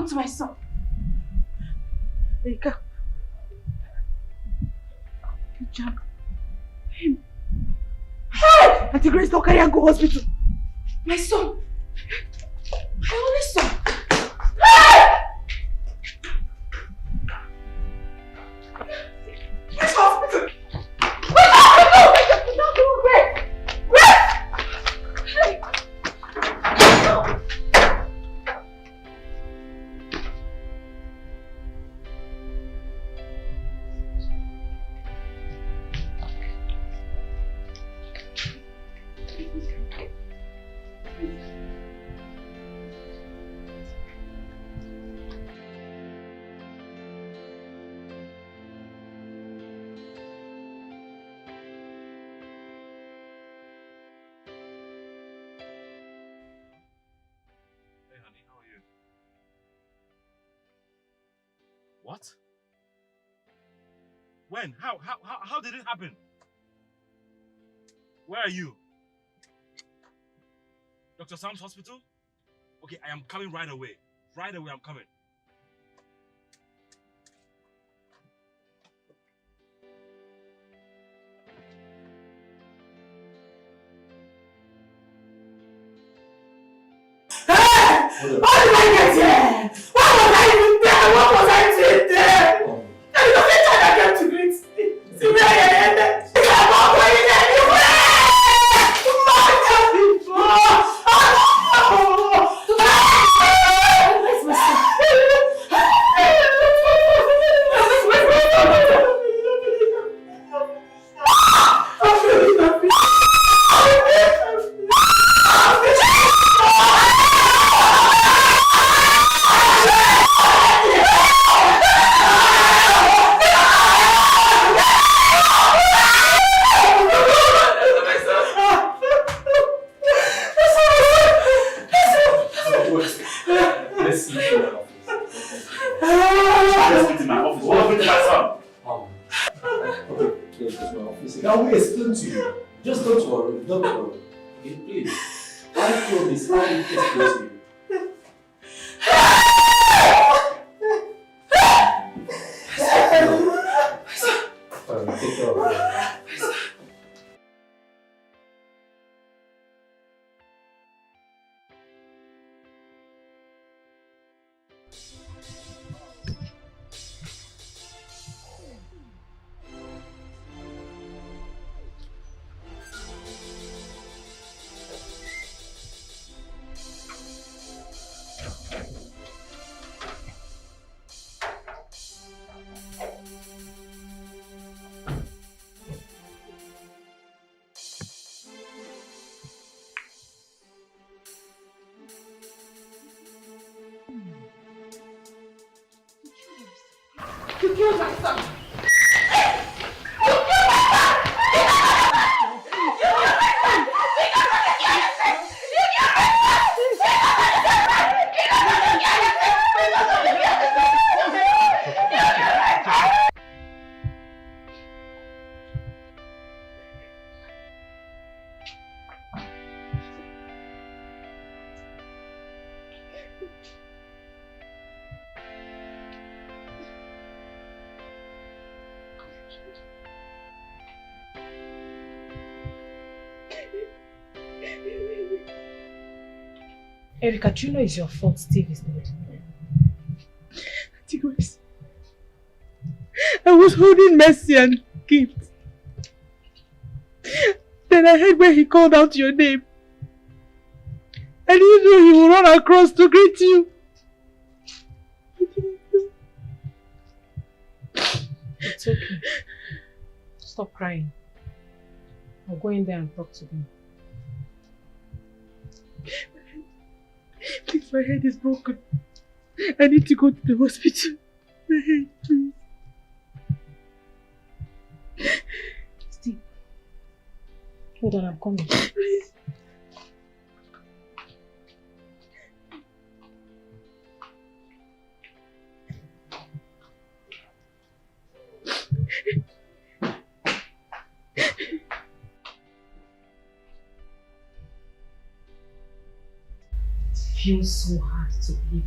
happened to my son? Erika. You jumped him. Hey! Auntie Grace, don't carry and go hospital. My son. My only son. Hey! Let's go hospital. Wait! What? When? How did it happen? Where are you? Dr. Sam's hospital? Okay, I am coming right away. Right away, I'm coming. How did I get here? Why was I even there? What was I doing there? And the only time I came to greet me. See where I ended. I'm not going anywhere! You killed my son! Erika, do you know it's your fault Steve is dead? Auntie Grace, I was holding Mercy and Gift. Then I heard when he called out your name. I didn't know he would run across to greet you. It's okay. Stop crying. I'll go in there and talk to them. Please, my head is broken. I need to go to the hospital. My head, please. Steve. Hold on, I'm coming. Please. Feels so hard to believe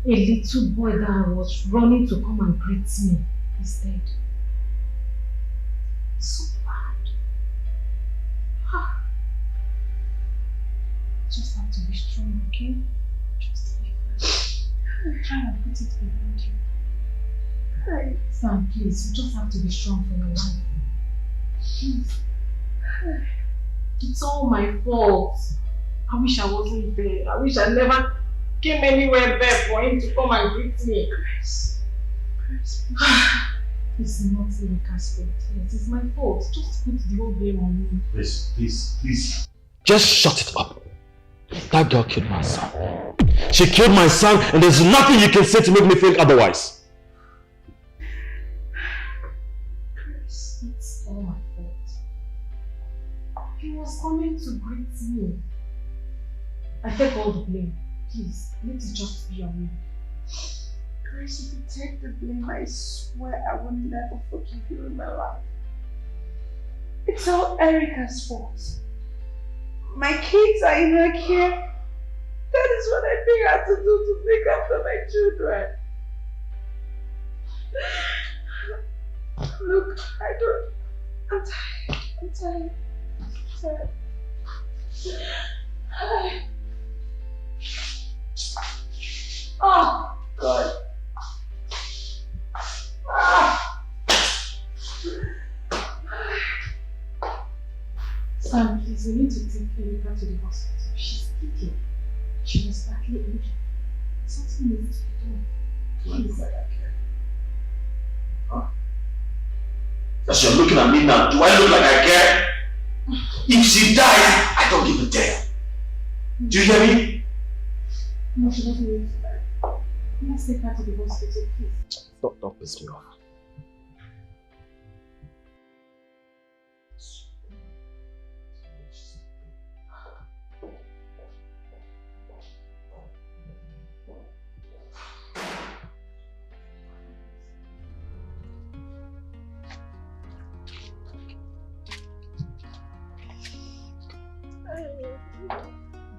that A little boy that was running to come and greet me is dead. It's so bad. Just have to be strong, okay? Just be fine. Try and put it behind you. Sam, please, you just have to be strong for your life. Please. It's all my fault. I wish I wasn't there. I wish I never came anywhere there for him to come and greet me. Grace, it's not Erika's fault. Yes, it's my fault. Just put the whole blame on me. Please. Just shut it up. That girl killed my son. She killed my son, and there's nothing you can say to make me think otherwise. Chris, it's all my fault. He was coming to greet me. I take all the blame. Please, let it just be on me. Grace, if you take the blame, I swear I will never forgive you in my life. It's all Erica's fault. My kids are in her care. That is what I think I have to do to look after my children. Look, I'm tired. Oh, God. Sam, please, we need to take Erika to the hospital. She's bleeding. She was badly injured. Something needs to be done. Please. Huh? As you're looking at me now, do I look like I care? If she dies, I don't give a damn. Do you hear me? No, she doesn't need to die. Let's take her to the hospital, please. Don't piss me off.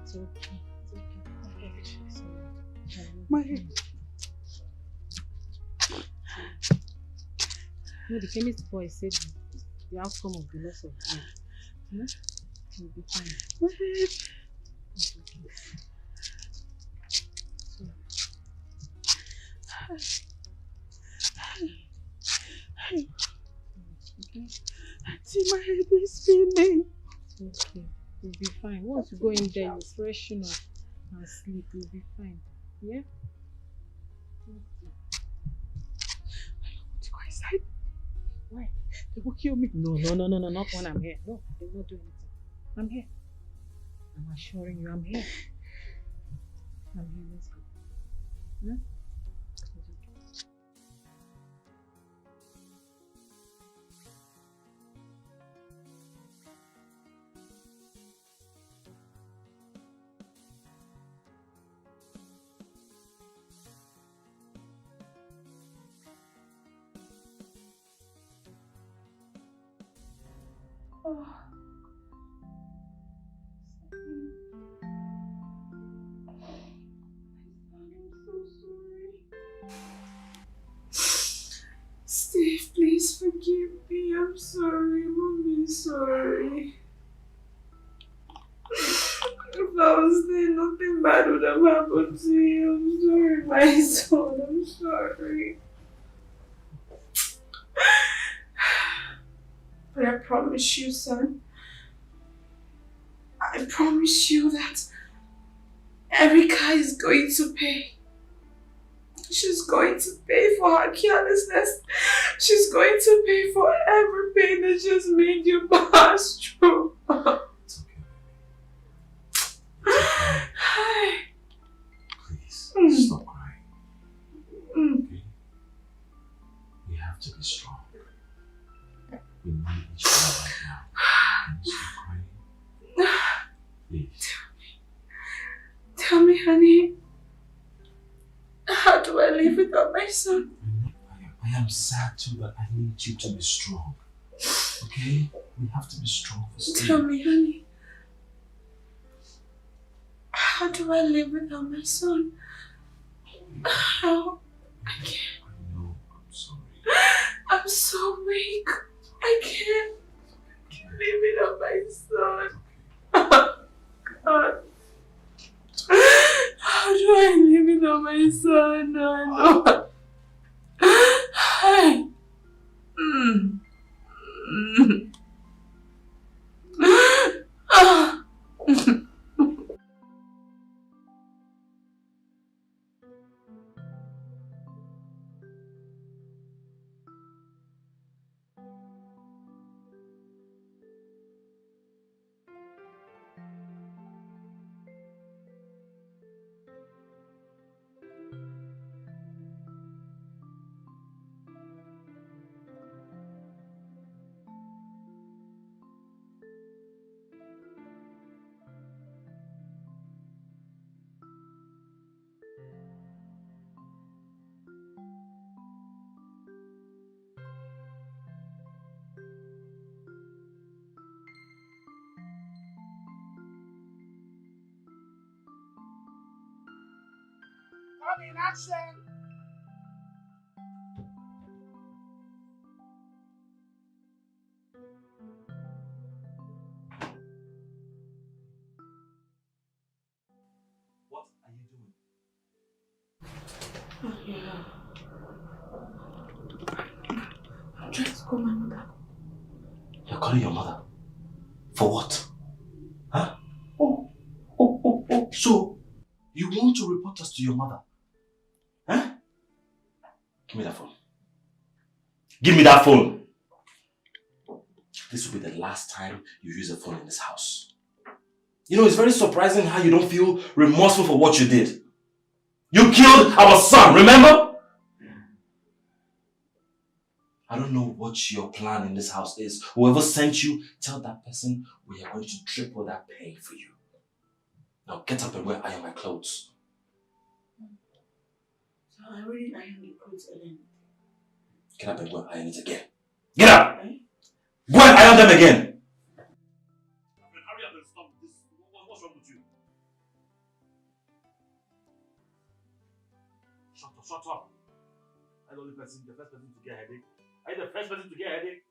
It's okay. My head. No, the chemist boy said the outcome of the loss of blood. You'll be fine. My head. It's okay. Okay. Auntie, my head is spinning. Okay. You'll be fine. Once you go in there, you freshen up and sleep. You'll be fine. Yeah? Okay. I don't want to go inside. Why? They will kill me. No, not when I'm here. No, they won't do anything. I'm here. I'm assuring you, I'm here. I'm here, let's go. Yeah? It's okay. Oh. Steve, please forgive me. I'm sorry. Mommy's sorry. If I was there, nothing bad would have happened to you. I'm sorry, my son. I'm sorry. But I promise you, son. I promise you that Erika is going to pay. She's going to pay for her carelessness. She's going to pay for every pain that she's made you pass through. It's okay, baby. Please, stop crying. Okay? We have to be strong. We need each other right now. Can you stop crying? Please. Tell me, honey. How do I live without my son? I am sad too, but I need you to be strong. Okay? We have to be strong for Steve. Tell me, honey. How do I live without my son? How? I can't. No, I'm sorry. I'm so weak. I can't leave it on my son. God. How do I leave it on my son? No. Hi. Nollywood Action. What are you doing? Oh, yeah. I'm trying to call my mother. You're calling your mother? For what? Huh? Oh. So, you want to report us to your mother? Huh? Give me that phone. Give me that phone! This will be the last time you use a phone in this house. You know, it's very surprising how you don't feel remorseful for what you did. You killed our son, remember? I don't know what your plan in this house is. Whoever sent you, tell that person we are going to triple that pay for you. Now get up and wear iron my clothes. So I already ironed the clothes, Ellen. Get up and go and iron it again. Get up! Eh? Go and iron them again! Hurry up and stop this. What's wrong with you? Shut up. I'm the only person, the first person to get a headache. Are you the first person to get a headache?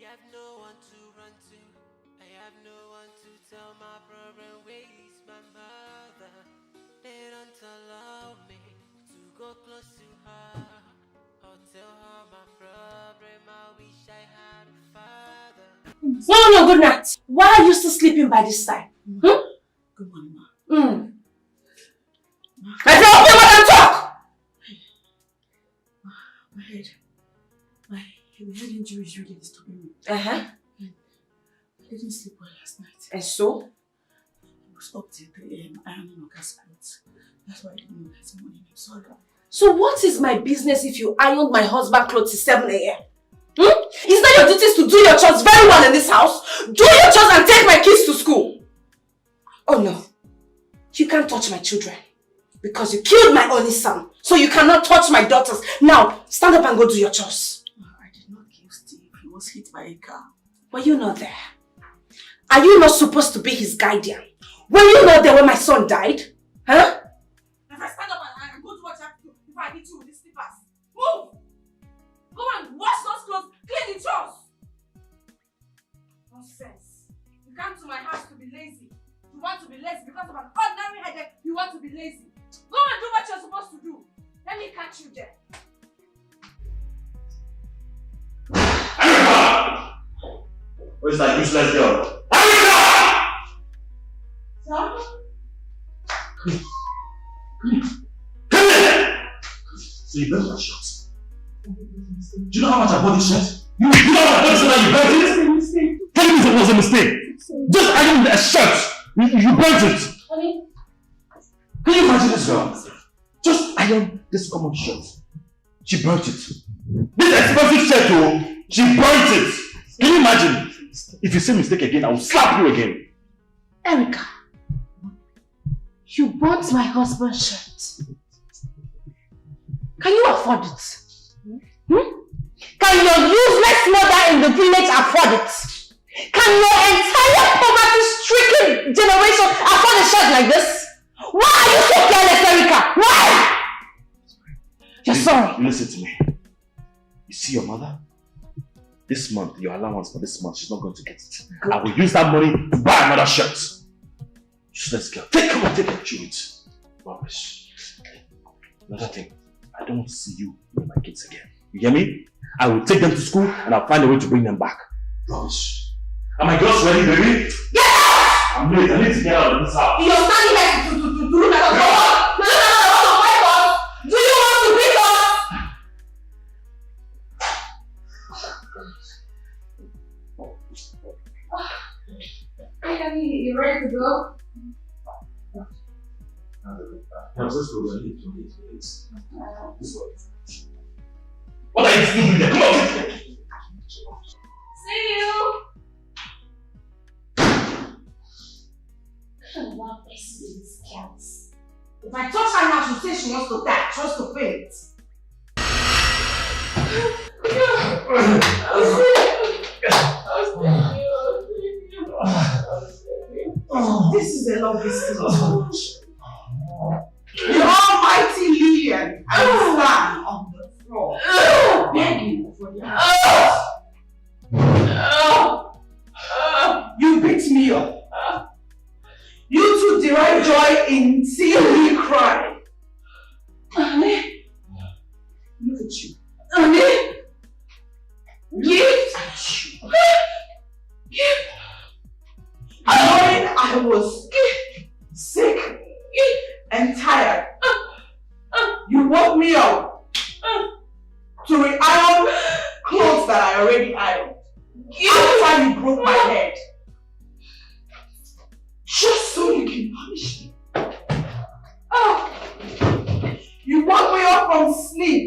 I have no one to run to. I have no one to tell my problem. Where is my mother? They don't allow me to go close to her or tell her my problem. I wish I had a father. No, good night. Why are you still sleeping by this time? Good morning, ma. I said open your mouth and talk! My head injury is really disturbing me. I didn't sleep well last night. And so? I was up till 3 a.m. ironing Oga's clothes. That's why I didn't know this morning. I'm sorry. So what is my business if you ironed my husband's clothes till 7 a.m.? Is that your duties to do your chores very well in this house? Do your chores and take my kids to school. Oh no. You can't touch my children. Because you killed my only son. So you cannot touch my daughters. Now, stand up and go do your chores. I did not kill Steve. He was hit by a car. Were you not there? Are you not supposed to be his guardian? Were you not there when my son died? Huh? If I stand up and go do what you have to do, if I hit you with these slippers, move! catch you there. Erica! Where's that useless girl? Erica! Sir? Come here! So you burnt my shirt. Do you know how much I bought this shirt? You know how much I bought this shirt that you burnt it? Tell me if it was a mistake. Just iron a shirt. You burnt it. Honey? Can you imagine this girl? Just iron this common shirt. She burnt it. This expensive shirt, oh, she burnt it. Can you imagine? If you say mistake again, I will slap you again. Erica, you burnt my husband's shirt. Can you afford it? Can your useless mother in the village afford it? Can your entire poverty-stricken generation afford a shirt like this? Why are you so careless, Erica? Why? You're sorry. Listen to me. You see your mother? This month, your allowance for this month, she's not going to get it. Good. I will use that money to buy another shirt. Useless girl. Come on, take it. Chew it. Rubbish. Another thing. I don't want to see you with my kids again. You hear me? I will take them to school and I'll find a way to bring them back. Rubbish. Are my girls ready, baby? Get out! I'm late. I need to get out of this house. You're standing there to look at us. No. Do you want to beat us? Hey, you ready to go? Let's go. What are you doing there? Come on! See you! One person in this chaos. If I touch her now, she'll say she wants to die, she wants to faint. This is a long distance. The almighty Lillian and stand on the floor, begging for their house. You beat me up. You two derive joy in seeing me cry. Look at you. Gift. Knowing I was sick and tired, you woke me up to re-iron clothes that I already ironed. After you broke my head, just so you can punish me. You woke me up from sleep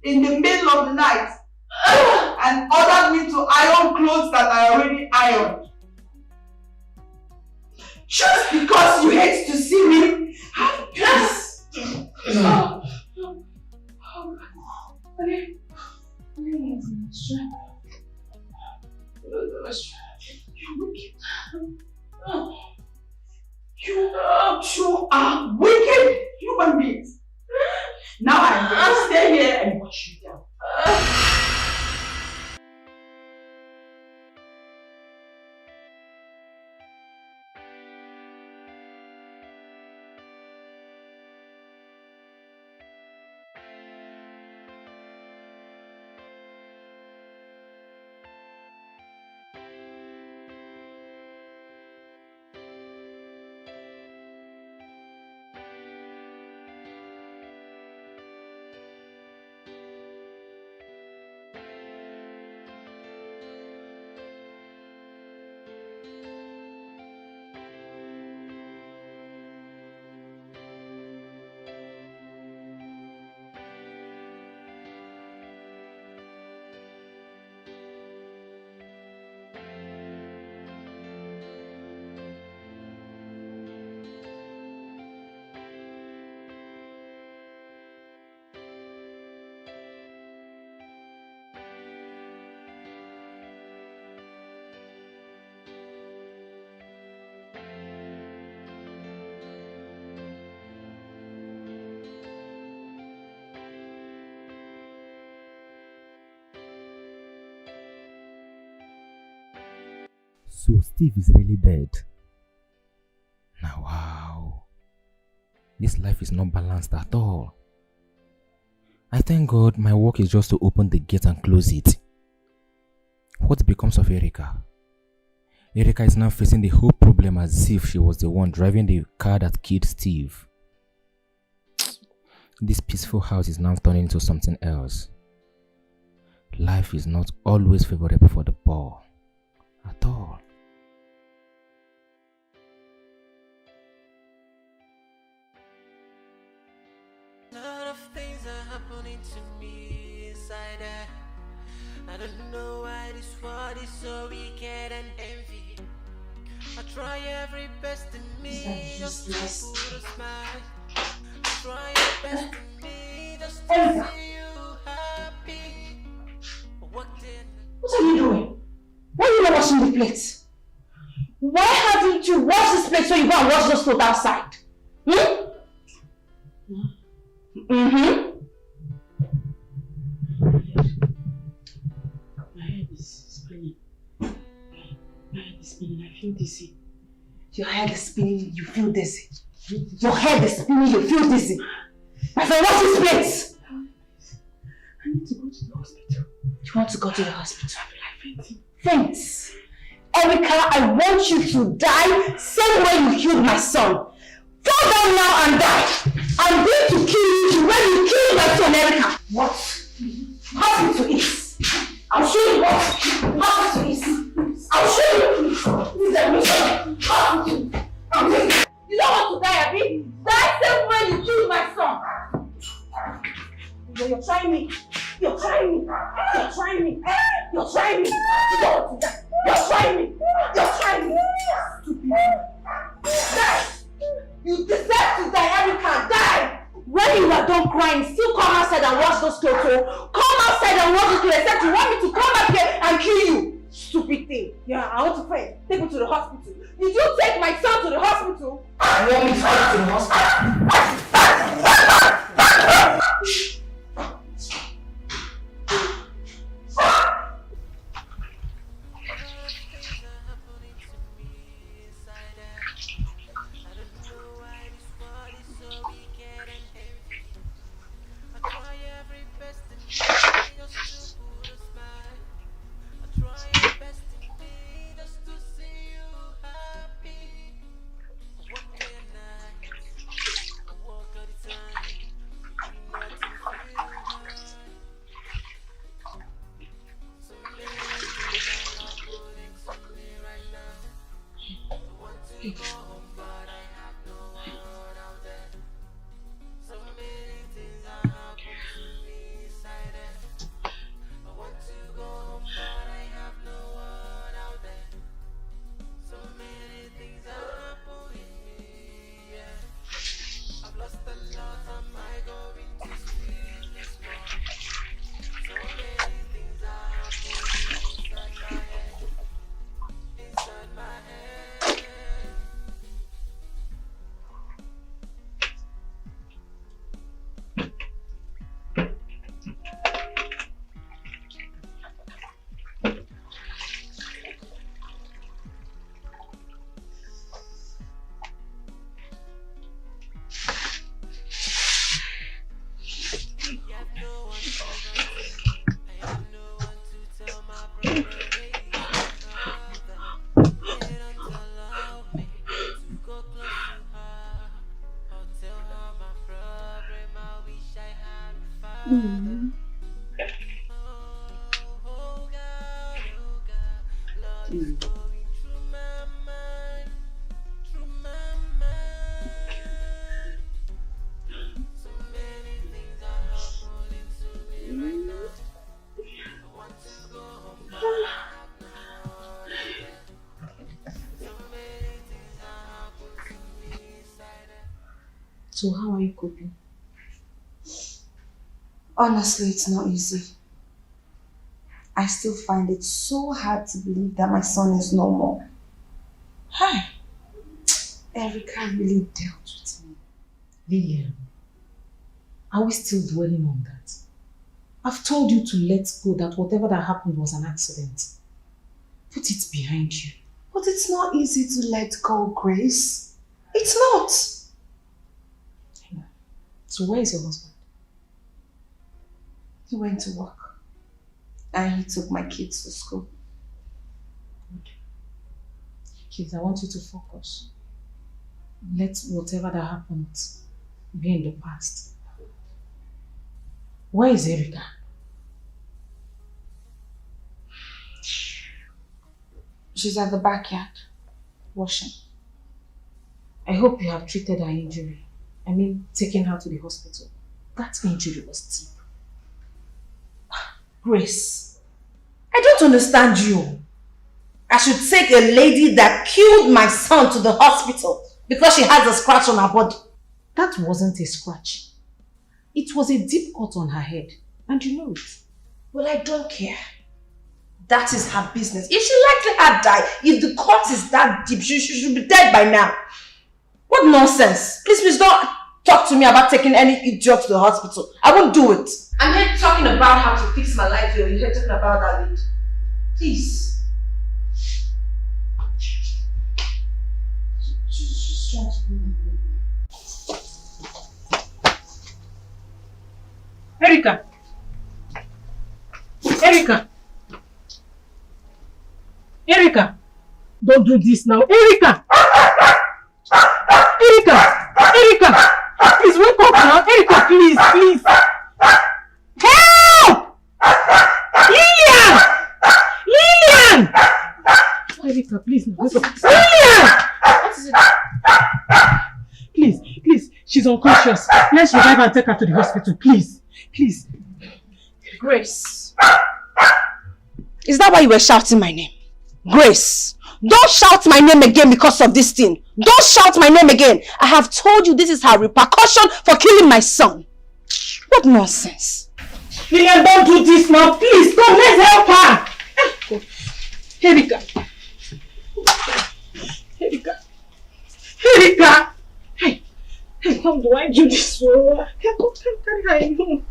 in the middle of the night and ordered me to iron clothes that I already ironed. Just because you hate to see me have peace. You are wicked human beings. Now I'm going to stay here and watch you down. So Steve is really dead. Now wow, this life is not balanced at all. I thank God my work is just to open the gate and close it. What becomes of Erica? Erica is now facing the whole problem as if she was the one driving the car that killed Steve. This peaceful house is now turning into something else. Life is not always favorable for the poor. At all. A lot of things are happening to me inside there. I don't know why this world is so wicked and envy. I try every best in me just to put a smile. I try your best in me just to see you happy. What are you doing? Why are you not washing the plates? Why haven't you washed this plate so you go and wash those clothes outside? Mm-hmm. My head is spinning. My head is spinning. I feel dizzy. Your head is spinning, you feel dizzy. Your head is spinning, you feel dizzy. My friend, wash this plate! I need to go to the hospital. You want to go to the hospital? I feel like fainting. Faint? Erica, I want you to die same way you killed my son. Fall down now and die. I'm going to kill you the way you killed my son, Erica. What? Hospital is. I'll show you what hospital is. I'll show you. This is a mission. Hospital. You don't want to die, Abby? Die same way you killed my son. You're trying me. You're trying me. You're trying me. You're trying me. You don't want to die. You're trying me. You're trying me. Stupid. Die. You deserve to die, Erica. Die. When you are done crying, still come outside and wash those clothes. Come outside and wash those clothes. Except you want me to come back here and kill you. Stupid thing. Yeah, I want to pray. Take me to the hospital. Did you take my son to the hospital? You want me to take you to the hospital? So how are you coping? Honestly, it's not easy. I still find it so hard to believe that my son is no more. Hi. Erica really dealt with me. Lillian, are we still dwelling on that? I've told you to let go, that whatever that happened was an accident. Put it behind you. But it's not easy to let go, Grace. It's not. So where is your husband? He went to work. And he took my kids to school. Good. Kids, I want you to focus. Let whatever that happened be in the past. Where is Erica? She's at the backyard, washing. I hope you have treated her injury. I mean, taken her to the hospital. That injury was deep. Grace, I don't understand you. I should take a lady that killed my son to the hospital because she has a scratch on her body. That wasn't a scratch. It was a deep cut on her head. And you know it. Well, I don't care. That is her business. If she likely had died, if the cut is that deep, she should be dead by now. What nonsense. Please don't talk to me about taking any idiot to the hospital. I won't do it. I'm here talking about how to fix my life here. You're here talking about that lady. Please. She's trying to do Erica! Erica! Erica! Don't do this now. Erica! Erica! Erica! Please wake up now. Erica, please, please. Help! Lillian! Lillian! Erica, please now. Wake up. Lillian! What is it? Please, please. She's unconscious. Let's revive her and take her to the hospital. Please. Please. Grace. Is that why you were shouting my name? Grace. Don't shout my name again because of this thing. Don't shout my name again. I have told you this is her repercussion for killing my son. What nonsense. Lillian, don't do this now. Please, come, let's help her. Erika. Erika. Erika. Hey, how do I do this? I can't carry her anymore.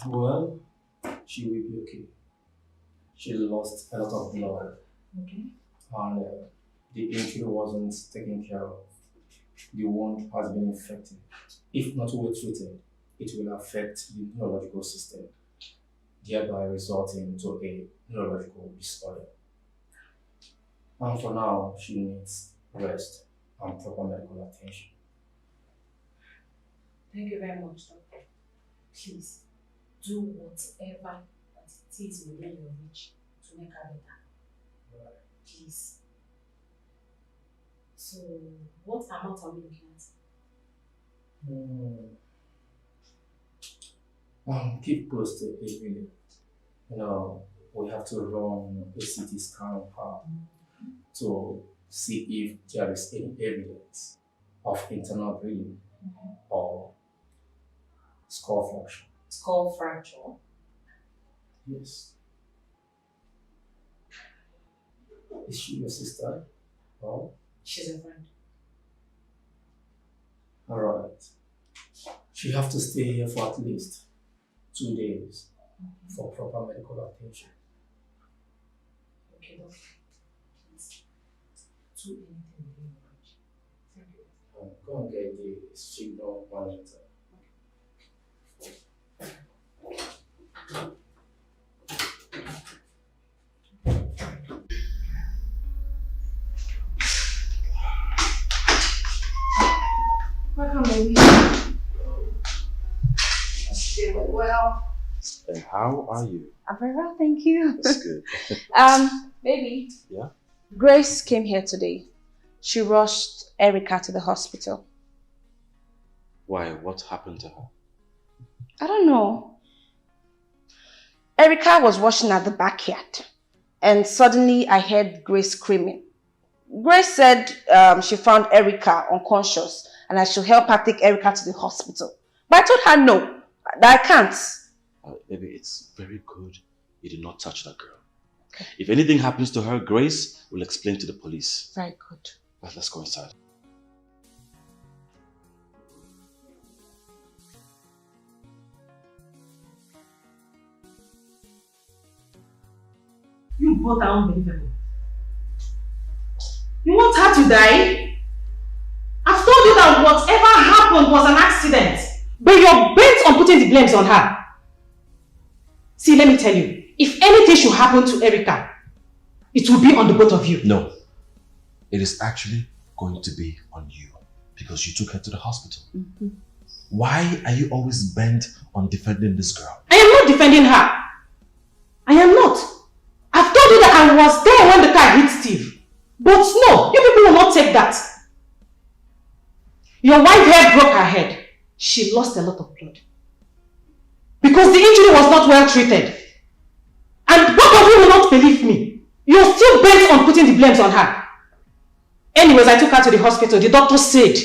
Well, she will be okay. She lost a lot of blood. Okay. And the injury wasn't taken care of. The wound has been infected. If not well treated, it will affect the neurological system, thereby resulting to a neurological disorder. And for now, she needs rest and proper medical attention. Thank you very much, doctor. Please, do whatever that it is within your reach to make her better. Right. Please. So, what amount are we looking at? Keep posted every day. You know, we have to run a CT scan of her to see if there is any evidence of internal bleeding or skull fracture. Skull fracture? Yes. Is she your sister? Oh? She's a friend. Alright. She have to stay here for at least 2 days for proper medical attention. Okay, doctor. Please, do anything within your reach. Thank you. Go and get the signal monitor. Welcome, baby. Doing well. And how are you? I'm very well, thank you. That's good. Baby. Yeah? Grace came here today. She rushed Erica to the hospital. Why? What happened to her? I don't know. Erica was washing at the backyard and suddenly I heard Grace screaming. Grace said she found Erica unconscious and I should help her take Erica to the hospital. But I told her no, that I can't. Baby, it's very good you did not touch that girl. Okay. If anything happens to her, Grace will explain to the police. Very good. Let's go inside. You both are unbelievable. You want her to die? told you that whatever happened was an accident. But you're bent on putting the blames on her. See, let me tell you, if anything should happen to Erica, it will be on the both of you. No. It is actually going to be on you because you took her to the hospital. Why are you always bent on defending this girl? I am not defending her. I am not. I've told you that I was there when the car hit Steve. But no, you people will not take that. Your wife here broke her head. She lost a lot of blood. Because the injury was not well treated. And both of you will not believe me. You're still bent on putting the blames on her. Anyways, I took her to the hospital. The doctor said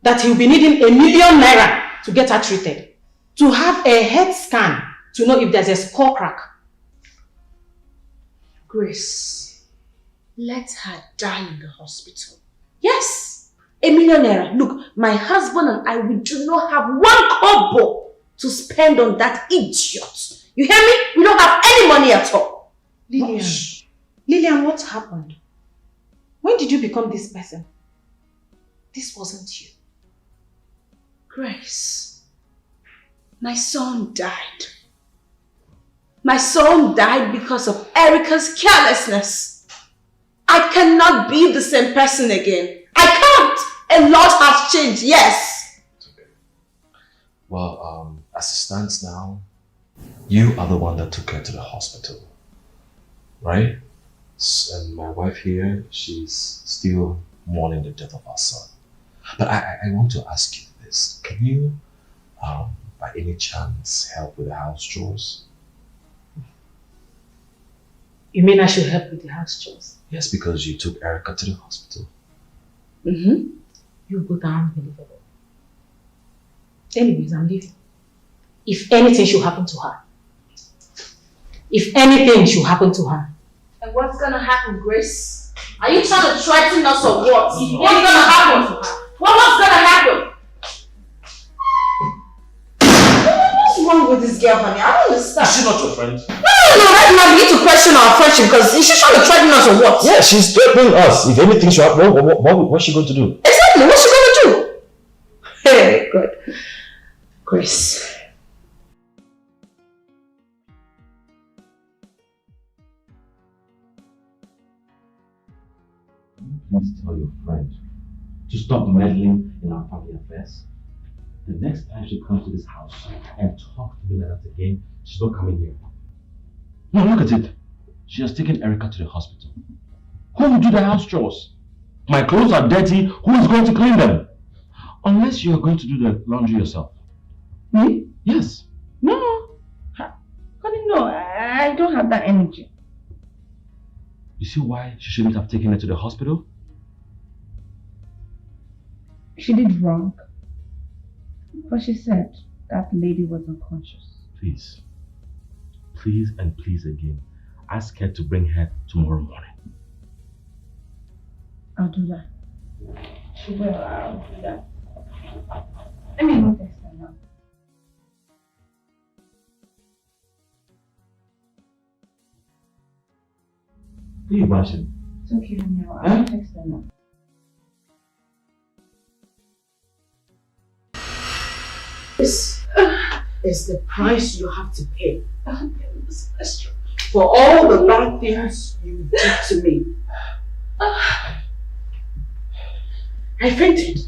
that he'll be needing ₦1 million to get her treated. To have a head scan to know if there's a skull crack. Grace, let her die in the hospital. Yes. ₦1 million. Look, my husband and I, we do not have 1 kobo to spend on that idiot. You hear me? We don't have any money at all. Lillian, what happened? When did you become this person? This wasn't you. Grace, my son died. My son died because of Erica's carelessness. I cannot be the same person again. I can't. A lot has changed, yes. It's okay. Well, as it stands now, you are the one that took her to the hospital, right? And my wife here, she's still mourning the death of our son. But I want to ask you this. Can you, by any chance, help with the house chores? You mean I should help with the house chores? Yes, because you took Erica to the hospital. You go down, unbelievable. Anyways, I'm leaving. If anything should happen to her. If anything should happen to her. And what's gonna happen, Grace? Are you trying to threaten us or what? What's gonna happen? What's gonna happen? What's wrong with this girl, honey? I don't understand. Is she not your friend? No, right now we need to question our friendship because is she trying to threaten us or what? Yeah, she's threatening us. If anything should happen, what's she going to do? Exactly, what's she gonna do? Hey, good. Grace. Please tell your friend to stop meddling in our family affairs. The next time she comes to this house and talk to me like that again, she's not coming here. No, look at it. She has taken Erica to the hospital. Who will do the house chores? My clothes are dirty. Who is going to clean them? Unless you are going to do the laundry yourself. Me? Yes. No. Honey, no, I don't have that energy. You see why she shouldn't have taken her to the hospital? She did wrong. But she said that lady was unconscious. Please. Please and please again. Ask her to bring her tomorrow morning. I'll do that. She will, I'll do that. Let me go text her now. Can you imagine? It's okay, honey, I'll text her now. This is the price you have to pay for all the bad things you did to me. I fainted.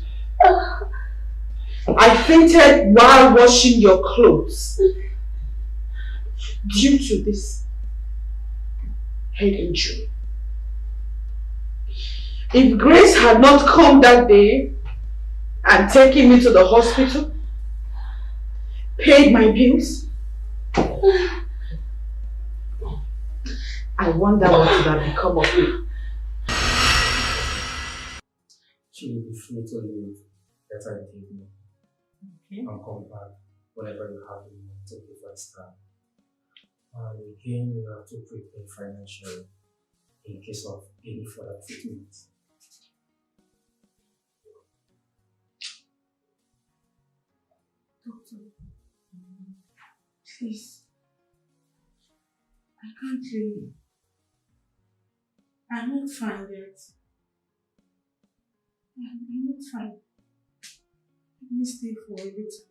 I fainted while washing your clothes due to this head injury. If Grace had not come that day and taken me to the hospital, paid my bills, I wonder what would have become of me. She will be free to leave better in the evening. Okay. And come back whenever you have the money to pay for a star. And again, you have to prepare financially in case of any further treatment. Doctor, please. I can't really. I'm not fine yet. I'm not fine. Let me stay for a little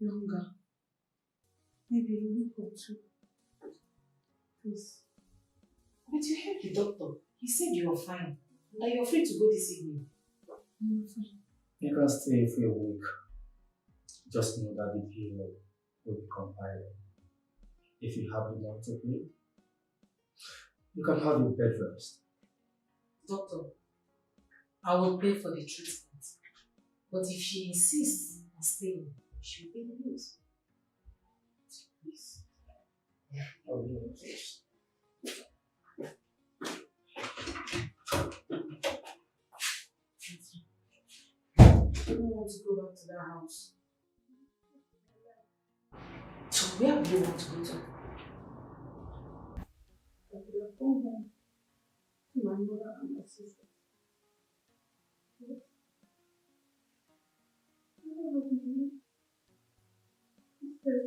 longer. Maybe a week or two. Please. But you heard the doctor. He said you are fine. That you're free to go this evening. I'm fine. You can stay for a week. Just know that the bill will be compiled. If you have the money to pay, you can have your bed rest. Doctor, I will pay for the treatment. But if she insists on staying, she will pay the bills. Please. I'll be in place. I don't want to go back to that house. So where do you want to go to? I could have gone home to my mother and my sister. Instead,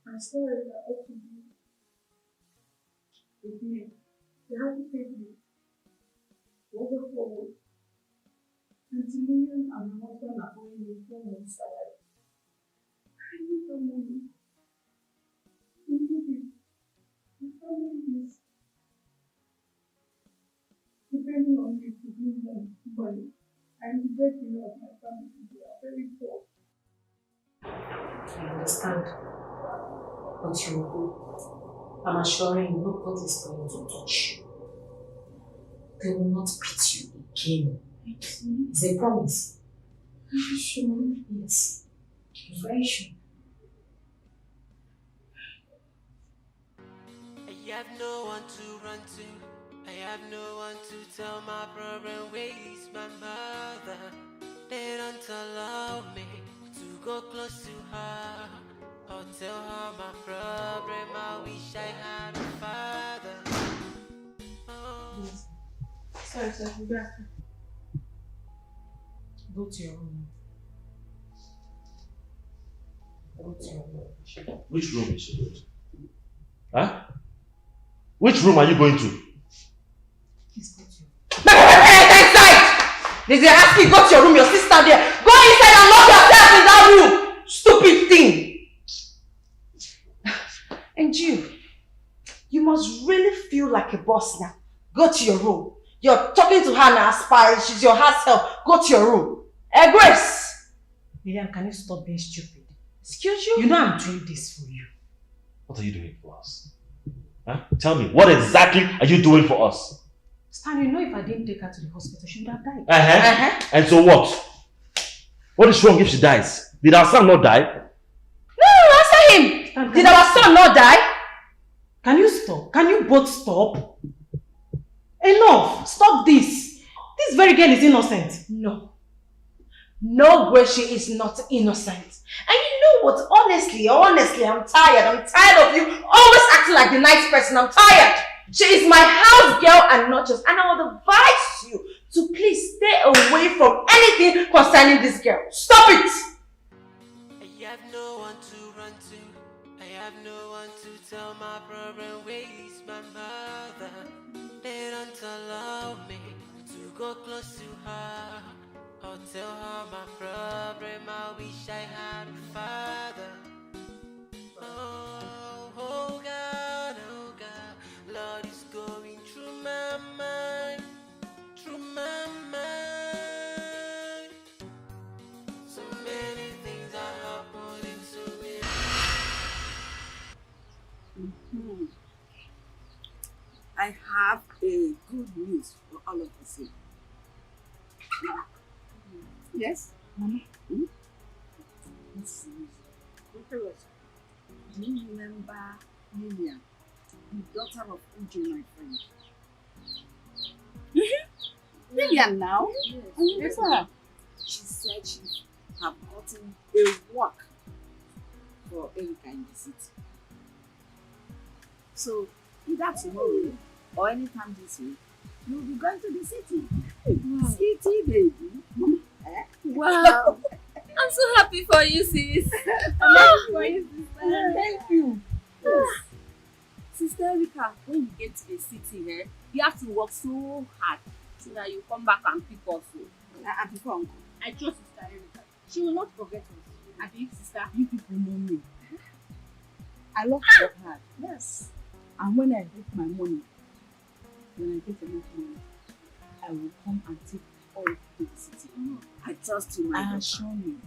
I saw it up to me. With me, they had to take me over forward. And Tilian and my husband are going in 4 months' salary. I need the money. I need it. My family is depending on me to bring home money. I'm the breadwinner of my family. They are very poor. I understand. But you will go. I'm assuring you nobody is going to touch you. They will not beat you again. It's a promise. Are you sure? Yes. I'm very sure. I have no one to run to. I have no one to tell my problem. Where is my mother? They don't allow me to go close to her or tell her my problem. I wish I had a father. Oh. Sorry, sir. We'll be after. Go to your room. Go to your room. Which room is she going to? Huh? Which room are you going to? Please go to your room. Inside! Did they ask you go to your room? Your sister there. Go inside and lock yourself in that room! Stupid thing! And you must really feel like a boss now. Go to your room. You're talking to her now, aspiring. She's your house help. Go to your room. Grace! Miriam, can you stop being stupid? Excuse you? You know I'm doing this for you. What are you doing for us? Huh? Tell me, what exactly are you doing for us? Stan, you know if I didn't take her to the hospital, she would have died. And so what? What is wrong if she dies? Did our son not die? No, answer him! Stan, Did our son not die? Can you stop? Can you both stop? Enough! Stop this! This very girl is innocent. No. No way, she is not innocent. And you know what? Honestly, I'm tired. I'm tired of you always acting like the nice person. I'm tired. She is my house girl and not just. And I would advise you to please stay away from anything concerning this girl. Stop it! I have no one to run to. I have no one to tell my problem. Where is my mother? They don't allow me to go close to her or tell her my problem. I wish I had a father. Oh God, Lord is going through my mind, So many things are happening to me. I have a good news for all of us here. Yes? Mama? Do you remember Lillian, the daughter of Uju, my friend? Lillian now? Yes. She said she have gotten a work for Erica in the city. So, either tomorrow or anytime this week, you'll be going to the city. City, baby. Wow. I'm so happy for you, sis. I'm happy for you, sister. Thank you. Yes. Sister Erica, when you get to the city, you have to work so hard so that you come back and pick us. And pick uncle. I trust Sister Erica. She will not forget us. Abi, sister, You people know me. I love to work hard. Yes. And when I get my money, when I get enough money, I will come and take all to the city. I trust you, my I daughter. assure you.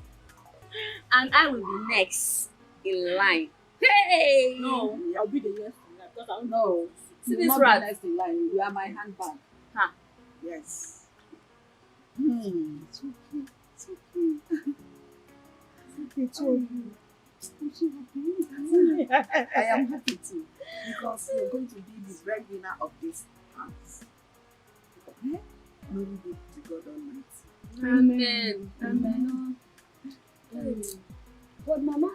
And I will be next in line. Hey! No, I'll be the next in line because I don't No. See You will this not be rat? next in line. You are my handbag. Ha. Yes. It's okay. It's okay. It's okay. I'm so happy. I am happy too. Because you're going to be the breadwinner of this house. Eh? Glory be to God Almighty. Amen. But Mama,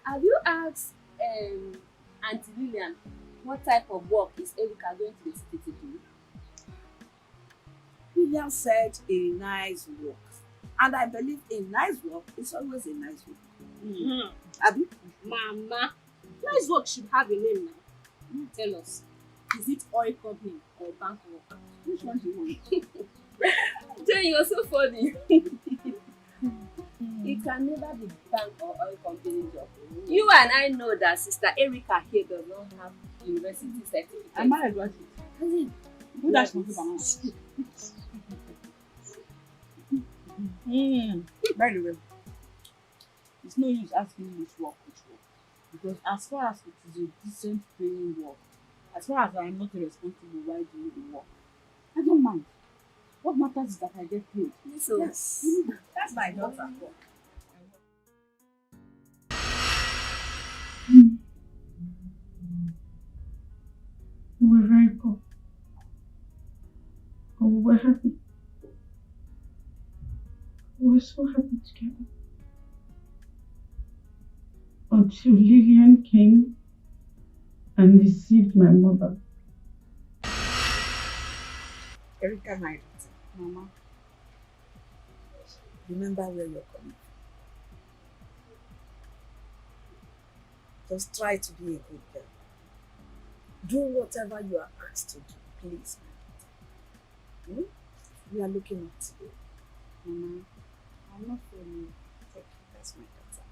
have you asked Auntie Lillian what type of work is Erica going to the city to do? William said a nice work. And I believe a nice work is always a nice work. Abi? Mama, nice work should have a name now. Tell us, is it oil company or bank work? Which one do you want? Jane, you're so funny. It can never be bank or oil company job. You and I know that Sister Erica here does not have university certificate. Am I a graduate? Who does not have an school? By the way, it's no use asking me which work. Because as far as it is a decent paying work, as far as I am not responsible while doing the work, I don't mind. What matters is that I get paid. So, yes. That's my daughter. We were very poor. But we were happy. We were so happy together. Until Lillian came and deceived my mother. Erica, my daughter. Mama, remember where you're coming from. Just try to be a good girl. Do whatever you are asked to do, please, my daughter. We are looking up to you. Mama, I'm not failing you. Take it, that's my daughter.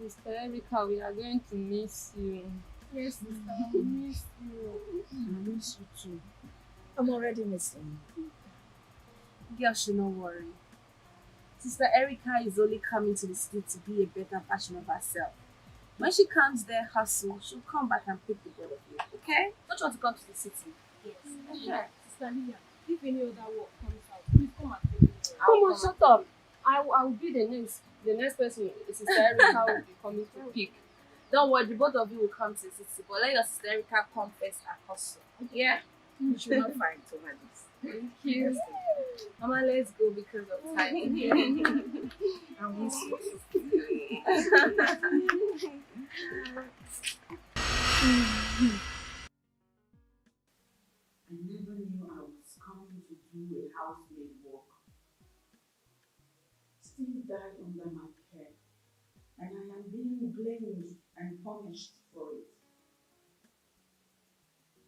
Sister Erica, we are going to miss you. Yes, sister, I miss you. I miss you too. I'm already missing you. Girl should not worry. Sister Erica is only coming to the city to be a better version of herself. When she comes there, hustle, she'll come back and pick the both of you. Okay? Don't you want to come to the city? Yes. Okay. Sister Lillian, if any other work comes out, please come and take me. Come on, shut up. I will be the next person Sister Erica will be coming to pick. Don't worry, the both of you will come to the city, but let your Sister Erica come first and hustle. Yeah? You should not fight over this. Thank you. Mama, let's go because of time. I miss you. I never knew I was coming to do a housemaid work. Steve died under my care, and I am being blamed and punished for it.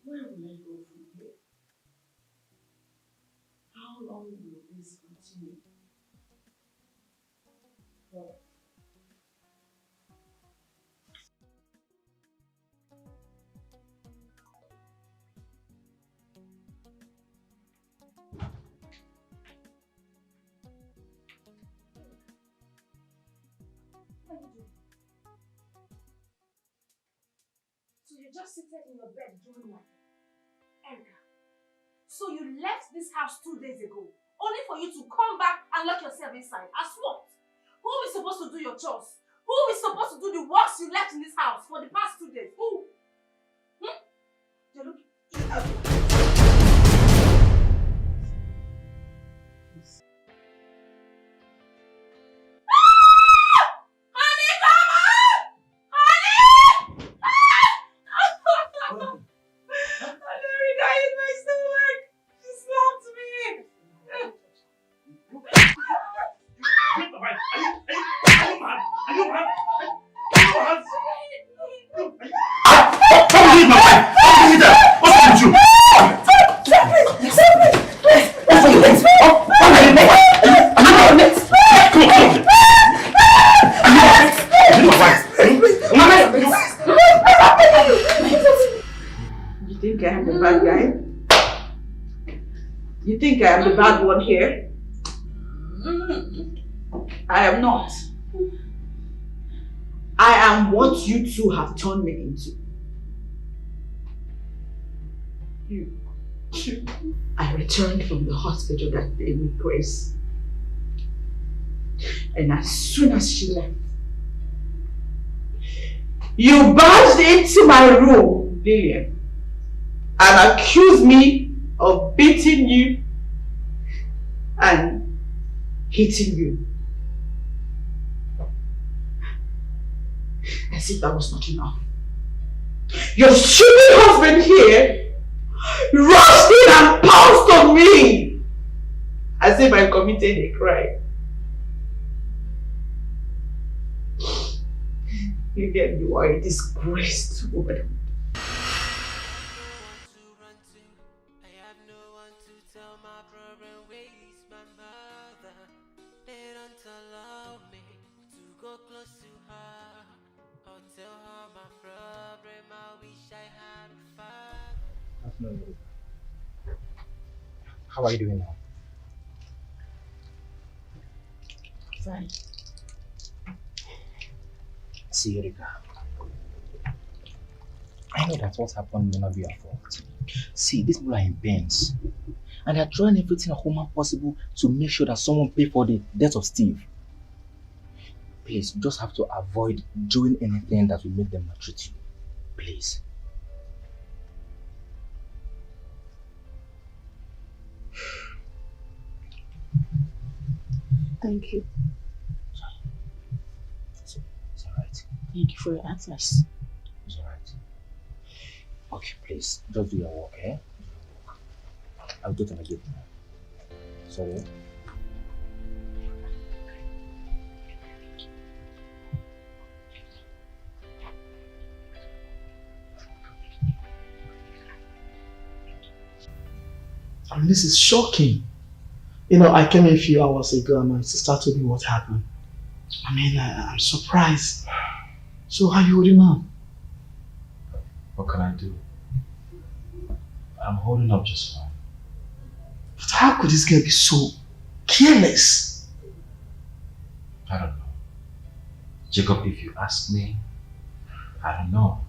Where will I go from here? How long will this continue? Well, So you just seated in your bed doing nothing. Erica, so you left this house 2 days ago, only for you to come back and lock yourself inside. As what? Who is supposed to do your chores? Who is supposed to do the works you left in this house for the past 2 days? Who? You're looking. Come on, here? I am not. I am what you two have turned me into. I returned from the hospital that day with Grace. And as soon as she left, you barged into my room, Lillian, and accused me of beating you and hitting you. As if that was not enough. Your stupid husband here rushed in and pounced on me as if I committed a crime. Lillian, you are a disgrace to womanhood. How are you doing now? Fine. See, Erika, I know that what happened may not be your fault. See, these people are in pains, and they are trying everything human possible to make sure that someone pay for the death of Steve. Please, you just have to avoid doing anything that will make them maltreat you. Please. Thank you. It's alright. Thank you for your advice. It's alright. Okay, please, just do your work, eh? I'll do it when I get now. Sorry. I mean, this is shocking. You know, I came in a few hours ago and my sister told me what happened. I mean, I'm surprised. So how are you holding on? What can I do? I'm holding up just fine. But how could this girl be so careless? I don't know. Jacob, if you ask me, I don't know.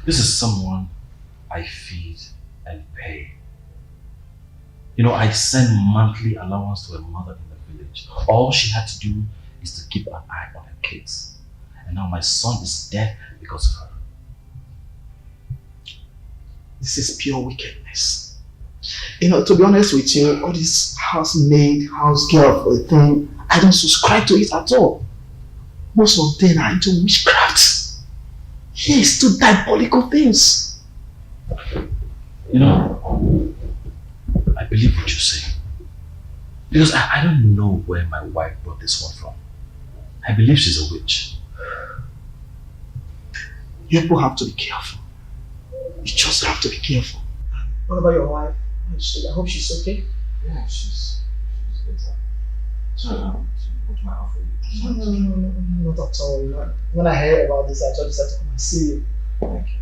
This is someone I feed and pay. You know, I send monthly allowance to a mother in the village. All she had to do is to keep an eye on her kids. And now my son is dead because of her. This is pure wickedness. You know, to be honest with you, all this housemaid, house girl thing, I don't subscribe to it at all. Most of them are into witchcraft. Yes, to diabolical things. You know, I believe what you say. Because I don't know where my wife brought this one from. I believe she's a witch. You people have to be careful. You just have to be careful. What about your wife? I hope she's okay. Yeah, she's better. Sorry, what do I offer you? No, not at all. You know, when I heard about this, I just decided to come and see you. Thank you.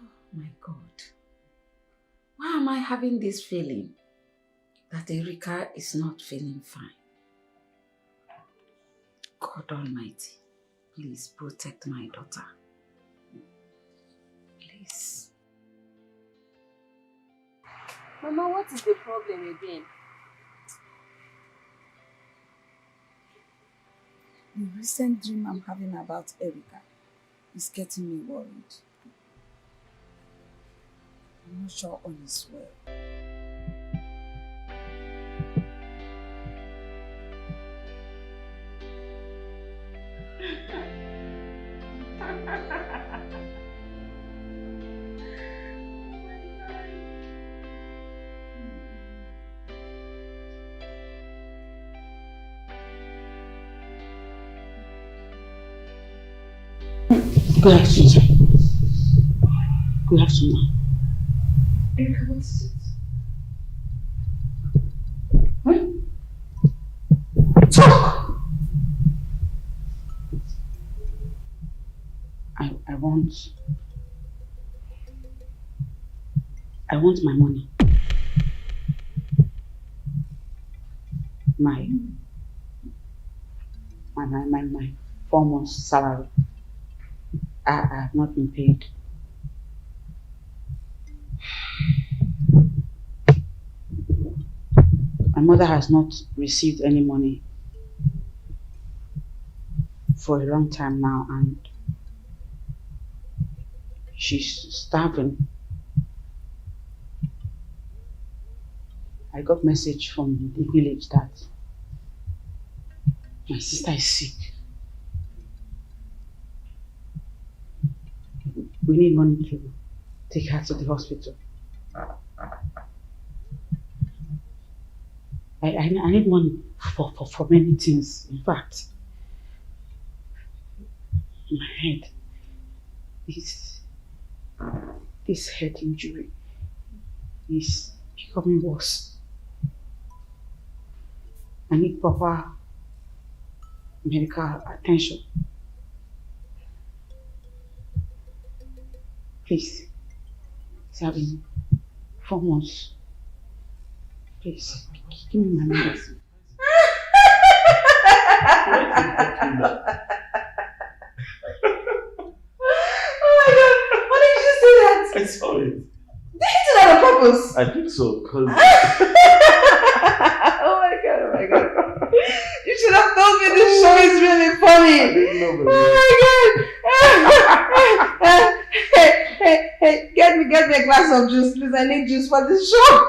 Oh my God. Why am I having this feeling that Erika is not feeling fine? God Almighty, please protect my daughter. Please. Mama, what is the problem again? The recent dream I'm having about Erika is getting me worried. I'm not sure all is well. Good afternoon, sir. Good afternoon. Erika, what is it? Talk! I want my money. my 4 months salary. I have not been paid. My mother has not received any money for a long time now, and she's starving. I got message from the village that my sister is sick. We need money to take her to the hospital. I need money for many things. In fact, my head, this head injury is becoming worse. I need proper medical attention. Please, it's having 4 months. Please, give me my medicine. Oh my God! Why did you say that? I saw it. Did you do that on purpose? I think so, because... Oh my God, oh my God. You should have told me this show is really funny. I didn't know, baby. Oh my God. Hey, get me a glass of juice, please. I need juice for this show.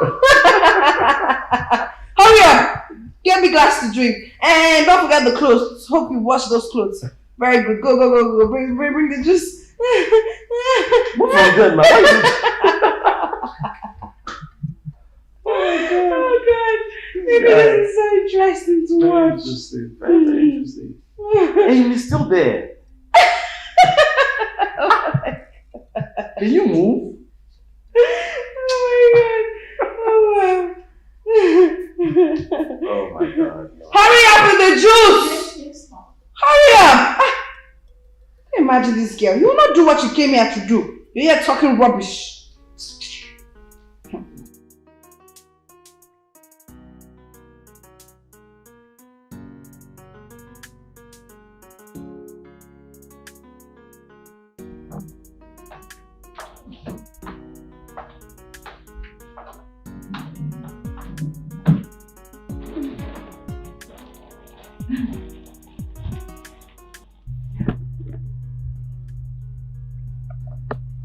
Hurry up. Get me glass to drink. And don't forget the clothes. Hope you wash those clothes. Very good. Go. Bring the juice. Move on good, man. Oh God. Maybe this is so interesting to watch. Very interesting. And he's still there. Can you move? Oh my God. Hurry up with the juice! Hurry up! Imagine this girl. You will not do what you came here to do. You're here talking rubbish.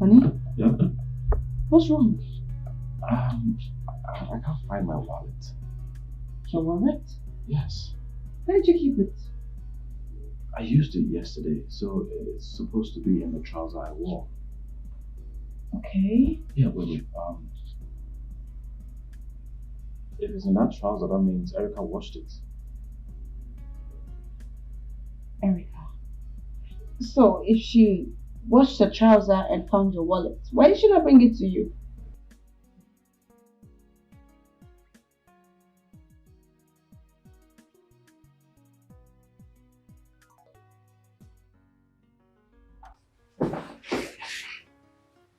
Honey? Yeah? What's wrong? I can't find my wallet. Your wallet? Yes. Where did you keep it? I used it yesterday, so it's supposed to be in the trouser I wore. Okay. Yeah, but if it's in that trouser, that means Erica washed it. Erica. So, if she washed her trouser and found your wallet, why did she not bring it to you?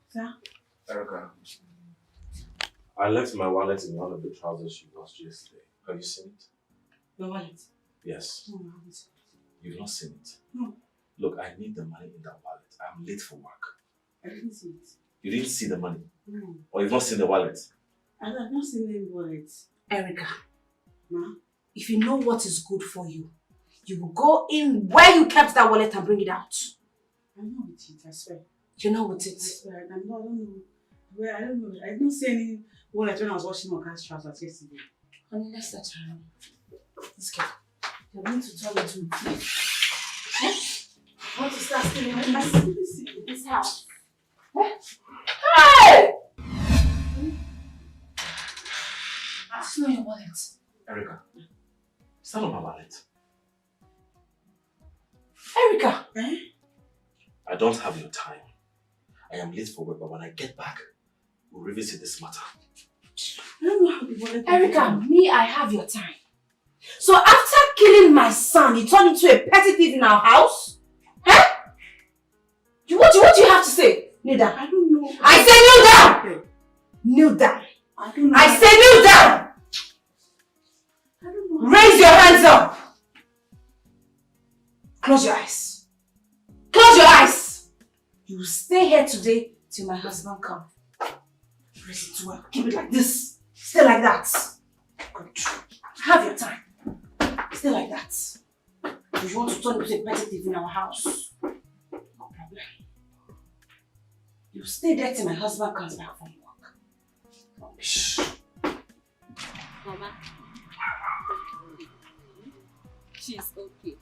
Sir? Erica, I left my wallet in one of the trousers she washed yesterday. Have you seen it? Your wallet? Yes. No, I haven't seen it. You've not seen it? No. Look, I need the money in that wallet. I'm late for work. I didn't see it. You didn't see the money? No. Or you've not seen the wallet? I have not seen any wallet. Erica, Ma? if you know what is good for you, you will go in where you kept that wallet and bring it out. I'm not with it, I swear. You're not with it? I swear, I don't know. Well, I don't know. I didn't see any wallet when I was washing my car's trousers yesterday. Honey, let's start around. Let's go. You're going to turn into a thief. I want to start stealing in this house. Hey! That's not your wallet. Erica, is that not my wallet? Erica! I don't have your time. I am late for work, but when I get back, we'll revisit this matter. I don't know how the wallet... Erica, me, I have your time. So after killing my son, you turned into a petty thief in our house? Huh? What do you have to say? Kneel down. I don't know. I say kneel down! Kneel down. I don't know. I say kneel down! I don't know. Raise Close your eyes. Close your eyes! You stay here today till my husband comes. Raise it well. Keep it like this. Stay like that. Good. Have your time. Stay like that. If you want to turn into a petty thief in our house, no problem. You stay there till my husband comes back from work. Rubbish. Mama, she's okay.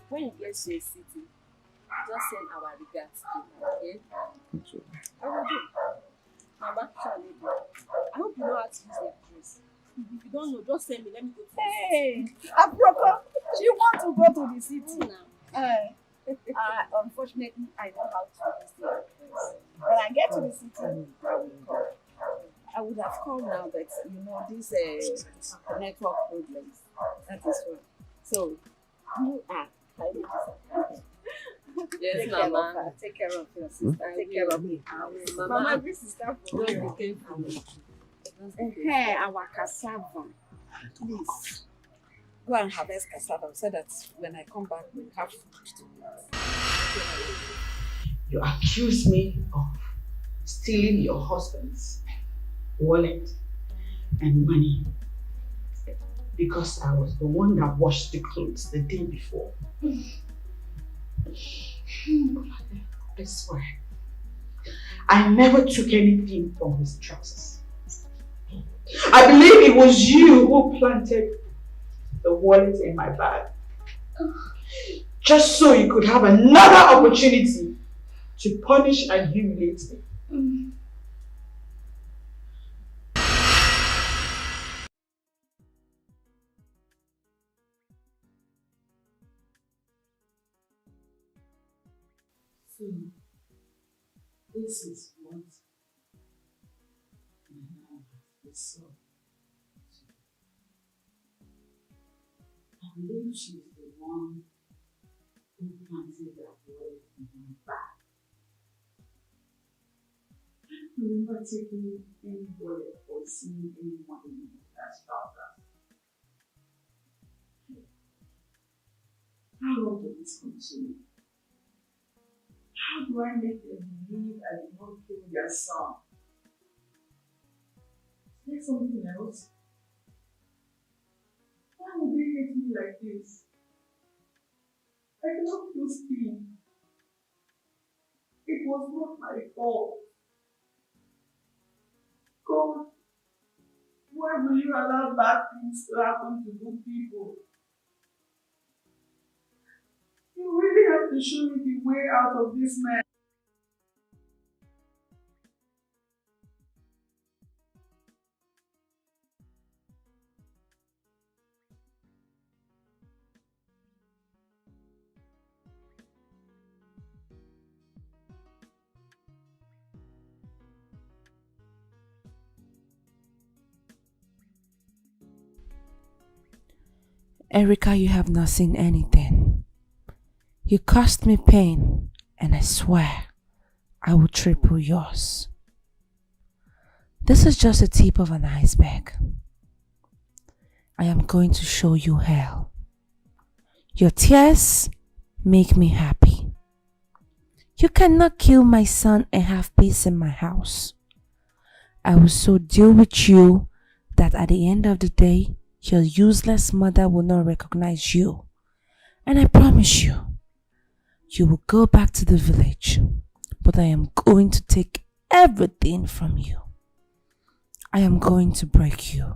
When you get to a city, just send our regards to her, okay? I will do. Mama, I hope you know how to use the address. If you don't know, just send me. Let me go to the Hey, Aproko, she wants to go to the city. Unfortunately, I know how to use the address. When I get to the city, I will call. I would have called now, but you know, these network problems. That is why. So, you are highly disappointed. Yes, Mama. Take care of your sister. Take care of me. Mama, this is stuff for you. Hey, our cassava. Please. Go and harvest cassava so that when I come back, we'll have food to eat. You accuse me of stealing your husband's wallet and money because I was the one that washed the clothes the day before. I swear, I never took anything from his trousers. I believe it was you who planted the wallet in my bag. Just so you could have another opportunity to punish and humiliate me. So, this is what my mom has saw. I believe she's the one who planted that wallet in my bag. I don't remember taking any wallet or seeing any money in that trouser. How long will this continue? How do I make them believe I did not kill their son? Is there something else? Why would they hate me like this? I cannot feel pain. It was not my fault. God, why will you allow bad things to happen to good people? You really have to show me the way out of this mess. Erica, you have not seen anything. You caused me pain, and I swear I will triple yours. This is just the tip of an iceberg. I am going to show you hell. Your tears make me happy. You cannot kill my son and have peace in my house. I will so deal with you that at the end of the day, your useless mother will not recognize you. And I promise you, you will go back to the village, but I am going to take everything from you. I am going to break you.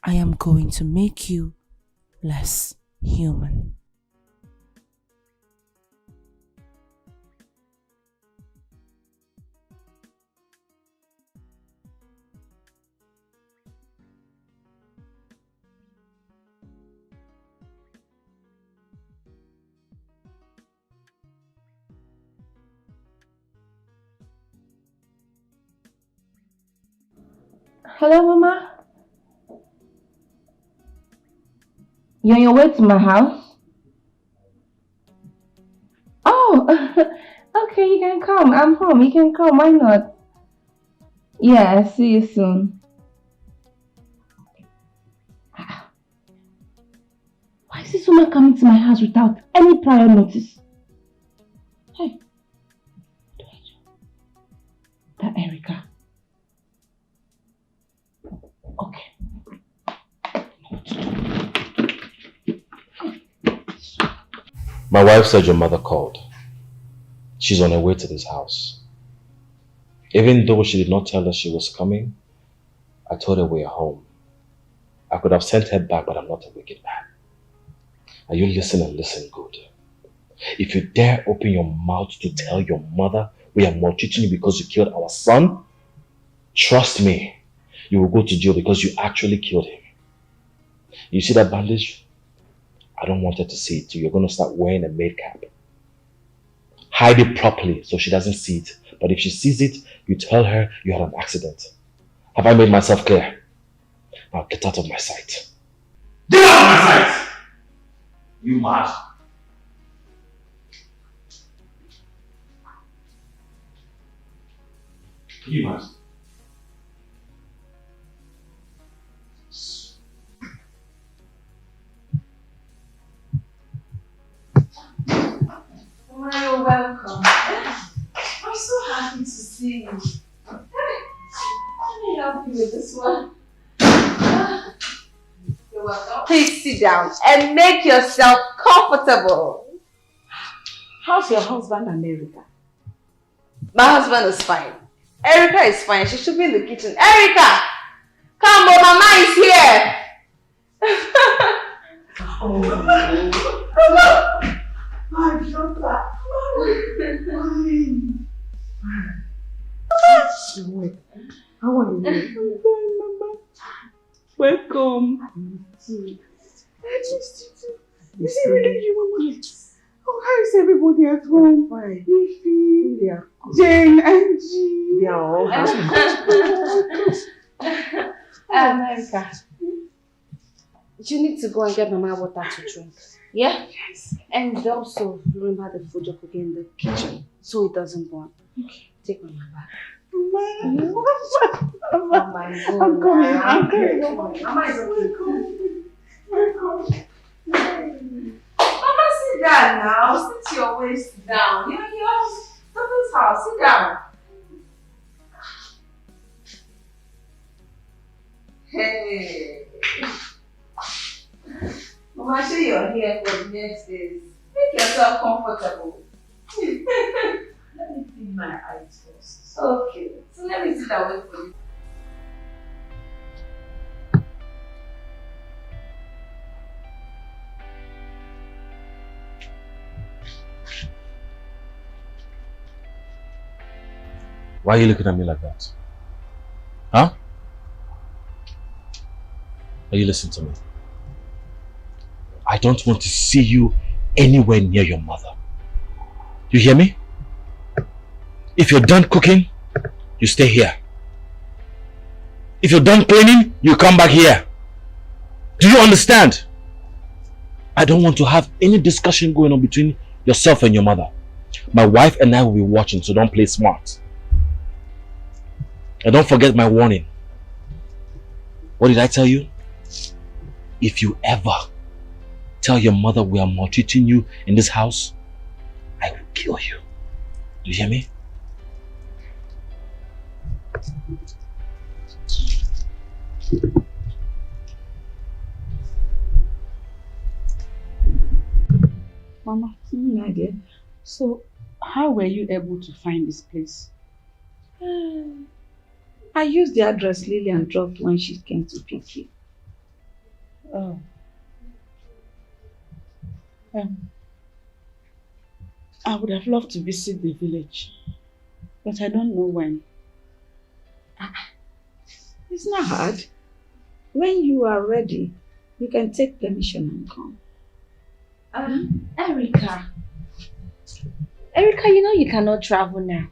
I am going to make you less human. Hello, Mama. You on your way to my house? Oh, okay, you can come. I'm home. You can come. Why not? Yeah, I'll see you soon. Why is is this woman coming to my house without any prior notice? Hey, that Erica. Okay. My wife said your mother called. She's on her way to this house. Even though she did not tell us she was coming, I told her we are home. I could have sent her back, but I'm not a wicked man. Now you listen and listen good. If you dare open your mouth to tell your mother we are maltreating you because you killed our son, trust me, you will go to jail because you actually killed him. You see that bandage? I don't want her to see it, so you're going to start wearing a maid cap. Hide it properly so she doesn't see it. But if she sees it, you tell her you had an accident. Have I made myself clear? Now get out of my sight. Get out of my sight! You mad? You mad? You're welcome. I'm so happy to see you. Let me help you with this one. You're welcome. Please sit down and make yourself comfortable. How's your husband and Erica? My husband is fine. Erica is fine. She should be in the kitchen. Erica! Come on, Mama is here! I'm so glad. How are you? I'm fine, Mama. Welcome. I missed you too. Is it really you, Mama? Yes. Oh, how is everybody at home? Fine. Ify, They are good. Jane, Angie. They are all happy. America. You need to go and get Mama water to drink. Yeah? Yes. And also remember the food you're cooking in the kitchen so it doesn't burn. Okay. Take Mama back. Mama. Mama, I'm coming. I'm coming. Mama is okay. Welcome. Mama, sit down now. Sit your waist down. You're in your daughter's house. Sit down. Hey. Mama, sure you're here for the next days. Make yourself comfortable. Let me clean my eyes first. Okay. So let me sit down wait for you. Why are you looking at me like that? Huh? Are you listening to me? I don't want to see you anywhere near your mother. You hear me? If you're done cooking, you stay here. If you're done cleaning, you come back here. Do you understand? I don't want to have any discussion going on between yourself and your mother. My wife and I will be watching, so don't play smart. And don't forget my warning. What did I tell you? If you ever tell your mother we are maltreating you in this house, I will kill you. Do you hear me? Mama, Nadia, so how were you able to find this place? I used the address Lillian dropped when she came to pick you. Oh. I would have loved to visit the village, but I don't know when. It's not hard. When you are ready, you can take permission and come. Erica. Erica, you know you cannot travel now.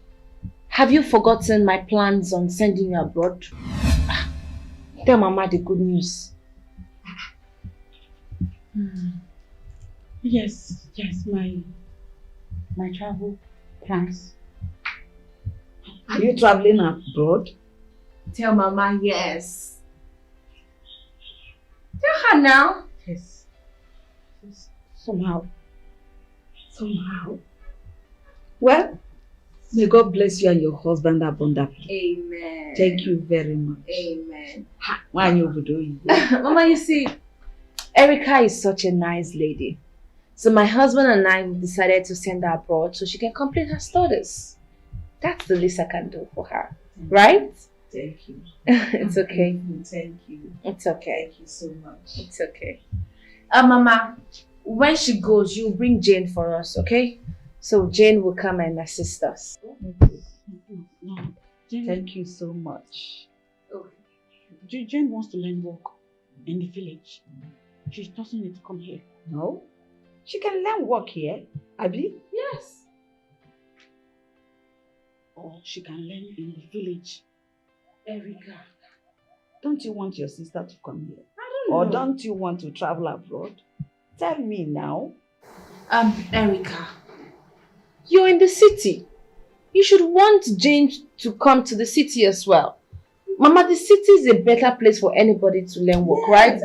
Have you forgotten my plans on sending you abroad? Tell Mama the good news. Yes, my travel plans. Are you traveling abroad? Tell Mama yes. Tell her now. Yes. Somehow. Well, may God bless you and your husband abundantly. Amen. Thank you very much. Amen. Why you doing? Mama, you see, Erica is such a nice lady. So my husband and I decided to send her abroad so she can complete her studies. That's the least I can do for her. Right? Thank you. It's okay. Thank you. It's okay. Thank you so much. It's okay. Mama, when she goes, you bring Jane for us, okay? So Jane will come and assist us. Okay. Thank you so much. Jane wants to learn work in the village. She doesn't need to come here. No? She can learn work here, Abi? Yes. Or she can learn in the village. Erica. Don't you want your sister to come here? I don't Or know. don't you want to travel abroad? Tell me now. Erica. You're in the city. You should want Jane to come to the city as well. Mama, the city is a better place for anybody to learn work, right?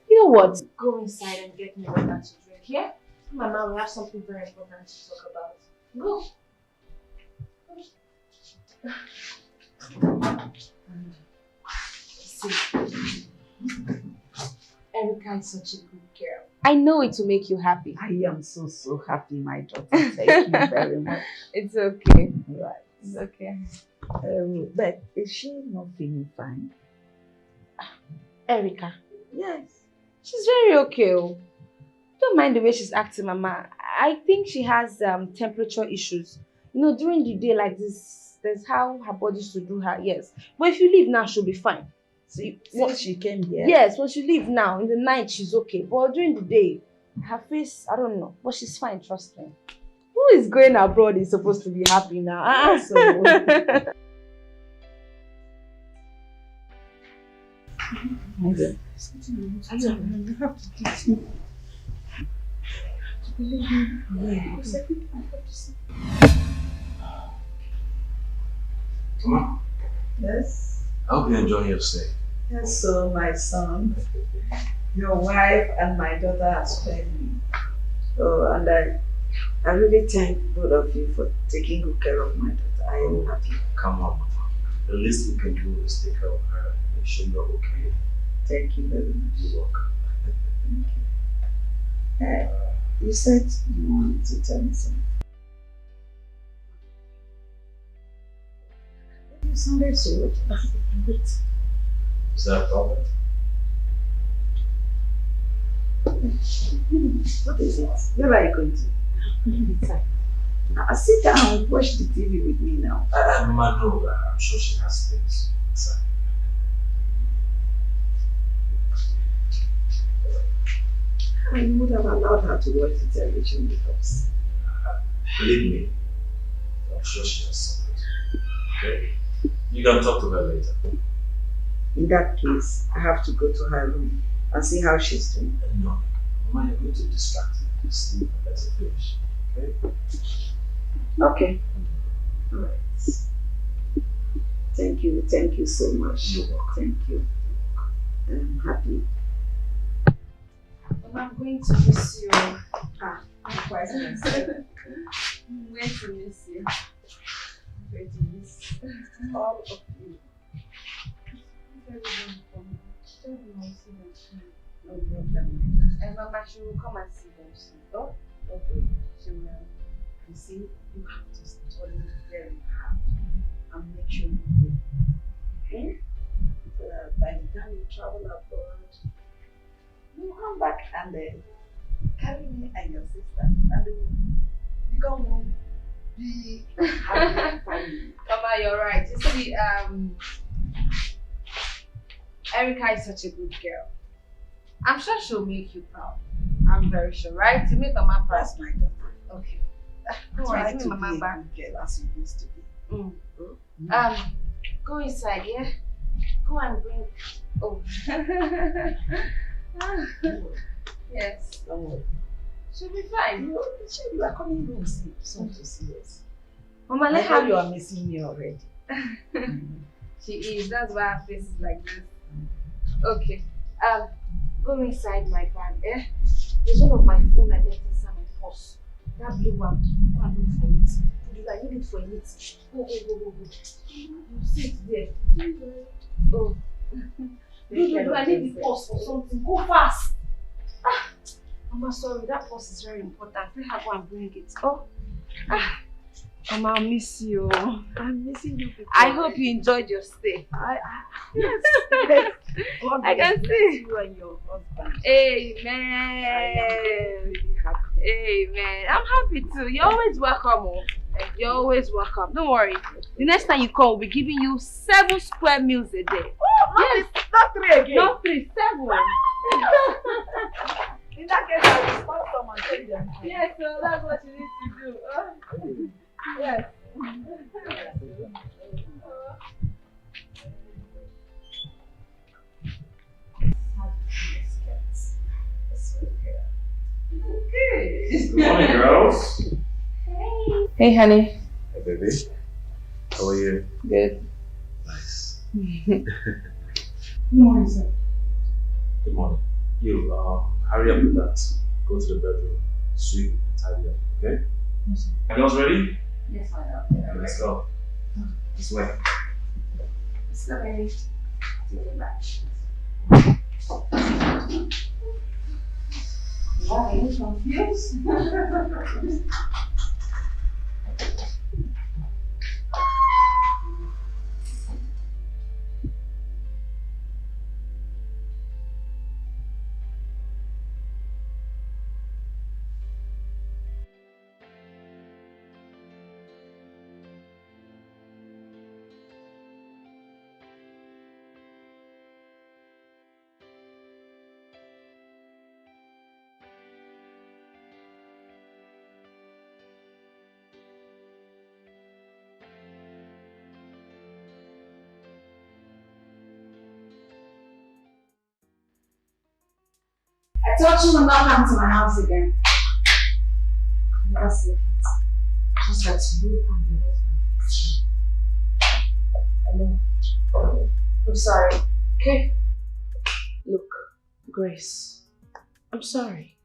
You know what? Go inside and get me water to drink, yeah? Mama, we have something very important to talk about. Go. See, Erica is such a good girl. I know it will make you happy. I am so happy, my daughter. Thank you very much. It's okay. Right. It's okay. But is she not feeling fine? Erica. Yes. She's very okay. Oh. Don't mind the way she's acting, Mama. I think she has temperature issues. You know, during the day like this, that's how her body should do her. Yes. But if you leave now, she'll be fine. Since she came here? Yes, when she leave now, in the night, she's okay. But during the day, her face, I don't know. But she's fine, trust me. Who is going abroad is supposed to be happy now? You have to teach me. Come on. Yes. I hope you're enjoying your stay. Yes, so my son, your wife and my daughter have spared me. So, and I really thank both of you for taking good care of my daughter. I am happy. Come on, Mama. The least we can do is take care of her and make sure you're okay. Thank you very much. You're welcome. Thank you. You said you wanted to tell me something. You sounded so good. Is that a problem? What is it? Where are you going to? Sit down and watch the TV with me now. Mama, no, I'm sure she has things inside. You would have allowed her to watch the television with us. Believe me, I'm sure she has something. Okay? You can talk to her later. In that case, I have to go to her room and see how she's doing. No, Mama, you're going to distract her. Sleep and let her finish. Okay? Okay. Alright. Thank you so much. You're welcome. Thank you. I'm happy. I'm going to miss you. I'm quite myself. I'm going to miss you. I'm going to miss all of you. No problem. And Mama, she will come and see them soon. Oh? Okay. She will. You see, you have to study very hard and make sure you do. Okay? So that by the time you travel abroad, you come back and carry me and your sister and you become one big happy family. Mama, you're right. You see, Erica is such a good girl. I'm sure she'll make you proud. I'm very sure, right? You make Mama proud. That's my daughter. Okay. Don't worry, give me Mama back. Girl as you used to be. Go inside, yeah? Go and bring. Oh. Yes. Don't worry. She'll be fine. You are coming home soon to see us. Mama, I let know her. you are missing me already. She is. That's why her face is like this. Okay. Go inside my van, eh? There's one of my phone I left inside my purse. That blue one. Go and look for it. I need it for a meeting. Go. You sit there. Oh. I need the purse for something. Go fast. Mama, sorry, that purse is very important. Let her go and bring it. Oh. Mama, I'll miss you. I'm missing you people. I hope you enjoyed your stay. Yes. I can see you and your husband. Amen. I am really happy. Amen. I'm happy too. You're always welcome. Oh. You're always welcome. Don't worry. The next time you come, we'll be giving you 7 square meals a day. Oh, yes. Not 3 again. Not 3, 7. In that case, I'll stop some and take them. Yes, so that's what you need to do. Yes. Good morning, girls. Hey, honey. Hey, baby. How are you? Good. Nice. Good morning, sir. Good morning. You, hurry up with that. Go to the bedroom, sweep and tidy up, okay? Yes, sir. Are girls ready? Yes, I am. Okay, let's go. This way. Let's go, baby. Take it back. Why are you confused? I thought you would not come to my house again. That's it. Just that you and your husband. I know. I'm sorry. Okay? Look, Grace. I'm sorry.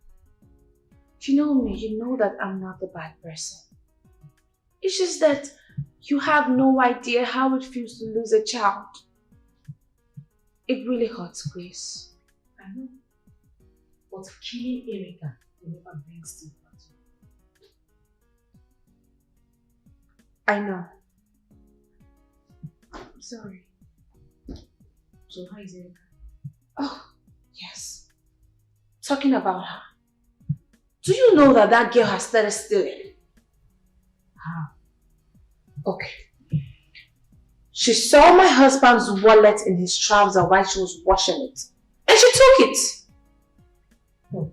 If you know me, you know that I'm not a bad person. It's just that you have no idea how it feels to lose a child. It really hurts, Grace. I know. But killing Erica will never bring still back to you. I know. I'm sorry. So how is Erica? Oh, yes. Talking about her. Do you know that that girl has started stealing? How? Okay. She saw my husband's wallet in his trouser while she was washing it. And she took it. Oh,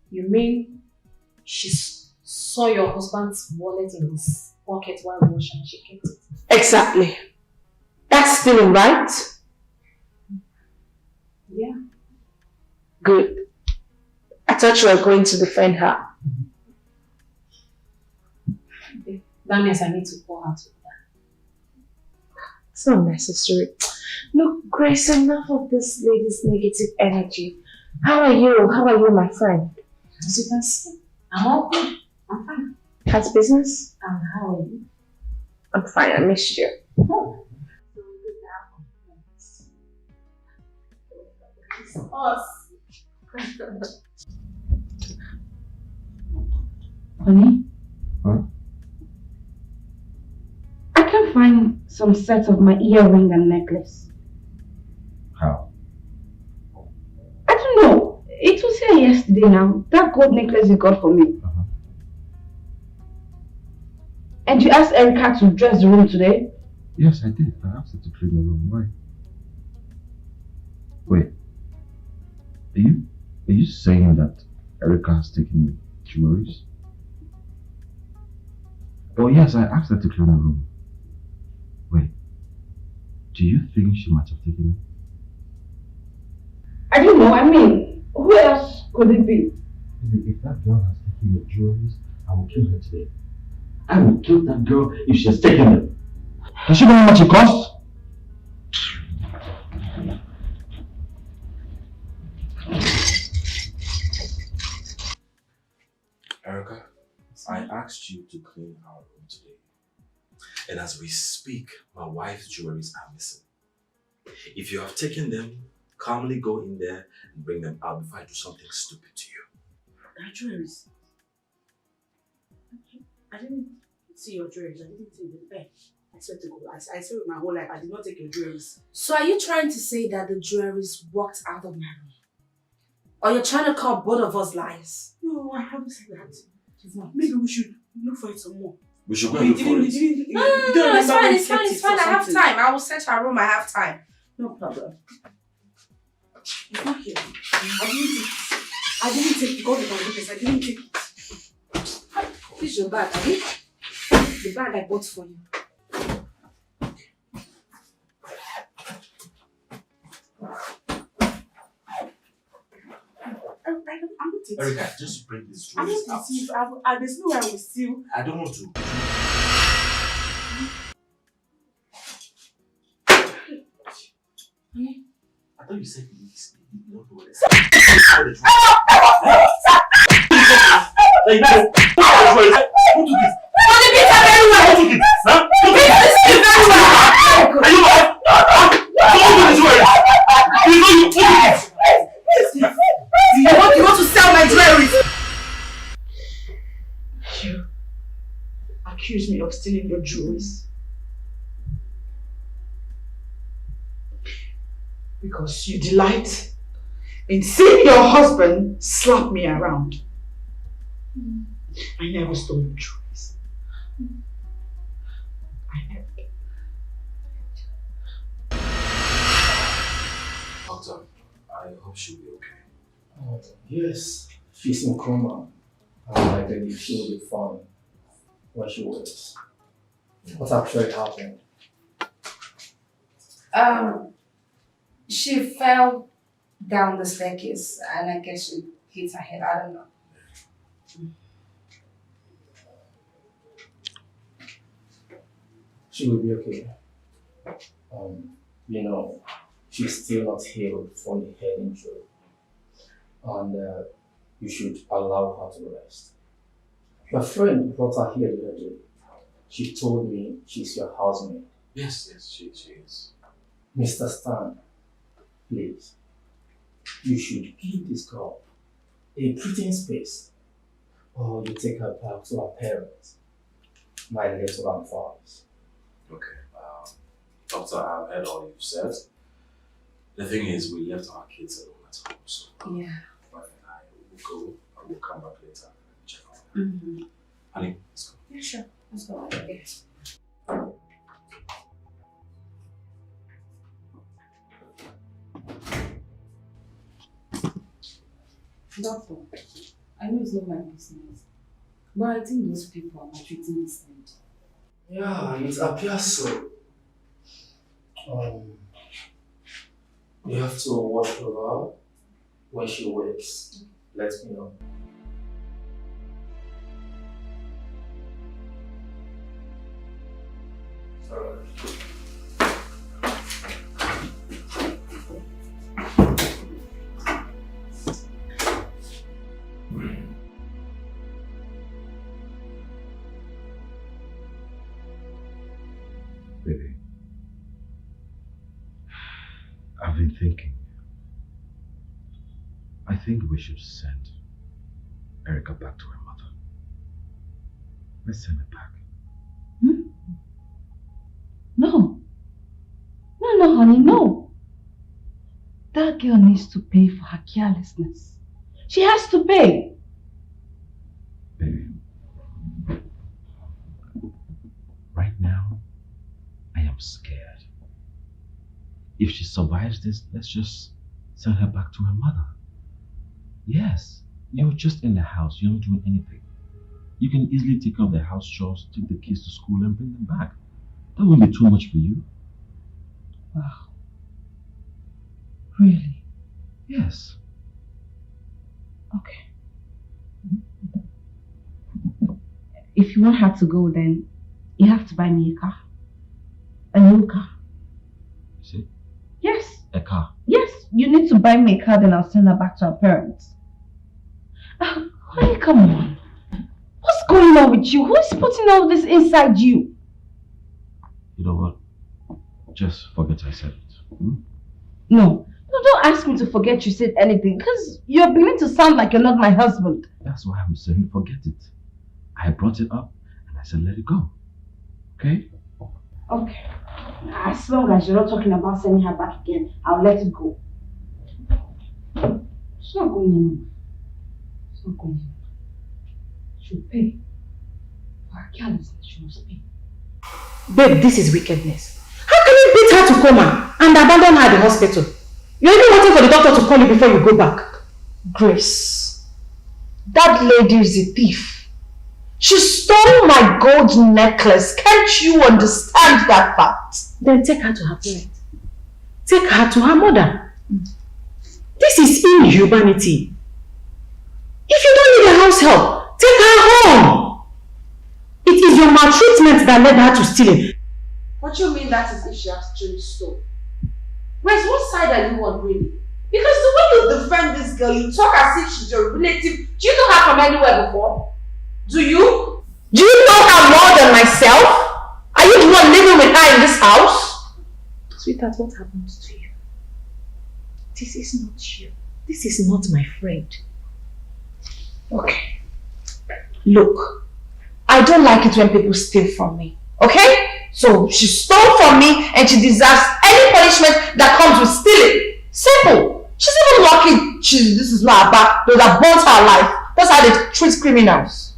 you mean she saw your husband's wallet in his pocket while washing and she kept it? Exactly. That's stealing, right? Yeah. Good. I thought you were going to defend her. That means I need to pour out with that. It's not necessary. Look, Grace, enough of this lady's negative energy. How are you? How are you, my friend? As you can see, I'm all good. I'm fine. How's business? And how are you? I'm fine. I missed you. Oh. It's us. Honey? Huh? I can't find some sets of my earring and necklace. How? I don't know. It was here yesterday now. That gold necklace you got for me. And you asked Erica to dress the room today? Yes, I did. I asked her to clean the room. Why? Wait. Are you saying that Erica has taken the jewelries? Oh yes, I asked her to clean the room. Wait. Do you think she might have taken them? I don't know. I mean, who else could it be? If that girl has taken your jewelries, I will kill her today. I will kill that girl if she has taken them. Does she know how much it costs? I asked you to clean our room today. And as we speak, my wife's jewelries are missing. If you have taken them, calmly go in there and bring them out before I do something stupid to you. Our jewelries? I didn't see your jewelries. I didn't see them. Hey, I swear to God, I swear with my whole life, I did not take your jewelries. So are you trying to say that the jewelries walked out of my room? Or you're trying to call both of us liars? No, I haven't said that. Maybe we should look for it some more. We should go and look for it. No, it's fine. I have time. I will search our room. I have time. No problem. It's not here. I didn't take it. Go to my office. I didn't take it. This is your bag, Abby. The bag I bought for you. I'm not taking it. Erica, just bring this I'm jewelries not out. taking it. There's no way I will steal. I don't want to. I thought you said you don't know what it is. Who took it? Who took it? Huh? Who took it? Are you mad? Who took this jewelry? Who took it? You want to sell my jewelry? You accuse me of stealing your jewelries. Because you delight in seeing your husband slap me around. I never stole your jewelries. I never. Doctor, I hope she'll be okay. Oh, yes, she's in coma. I believe she will be fine when she wakes. What actually happened? She fell down the staircase and I guess she hit her head. I don't know. She will be okay. She's still not healed from the head injury. And you should allow her to rest. Your friend brought her here the other day. She told me she's your housemaid. Yes, she is. Mr. Stan, please, you should give this girl a breathing space, or you take her back to her parents. My little advice. Okay, Doctor, I've heard all you've said. The thing is, we left our kids alone at home, so yeah. My wife and I will go and we'll come back later and check on her. Honey, let's go. Yeah, sure. Let's go. Okay. Doctor, I know it's not my business, but I think those people are maltreating this lady. Yeah, it appears so. You have to watch over her when she wakes. Let me know. Alright. Baby, I've been thinking. I think we should send Erica back to her mother. Let's send her back. No. No, honey, no. That girl needs to pay for her carelessness. She has to pay. Baby, right now, I am scared. If she survives this, let's just send her back to her mother. Yes, you're just in the house, you're not doing anything. You can easily take care of the house chores, take the kids to school and bring them back. That won't be too much for you. Wow. Really? Yes. Okay. If you want her to go, then you have to buy me a car. A new car. You see? Yes. A car? Yes. You need to buy me a car, then I'll send her back to her parents. Honey, come on. What's going on with you? Who is putting all this inside you? You know what? Just forget I said it. No, don't ask me to forget you said anything, because you're beginning to sound like you're not my husband. That's why I'm saying forget it. I brought it up and I said let it go. Okay? Okay. As long as you're not talking about sending her back again, I'll let it go. She's not going anywhere. She's not going anywhere. She'll pay. For her carelessness, she must pay. Babe, this is wickedness. How can you beat her to coma and abandon her at the hospital? You're even waiting for the doctor to call you before you go back. Grace, that lady is a thief. She stole my gold necklace. Can't you understand that fact? Then take her to her parents. Take her to her mother. This is inhumanity. If you don't need a house help, take her home. It is your maltreatment that led her to stealing. What do you mean that is if she actually stole? Grace, what side are you on really? Because the way you defend this girl, you talk as if she's your relative. Do you know her from anywhere before? Do you? Do you know her more than myself? Are you the one living with her in this house? Sweetheart, what happened to you? This is not you. This is not my friend. Okay. Look, I don't like it when people steal from me. Okay? So she stole from me and she deserves any punishment that comes with stealing. Simple. She's even lucky this is not her back. Those that burnt her life. That's how they treat criminals.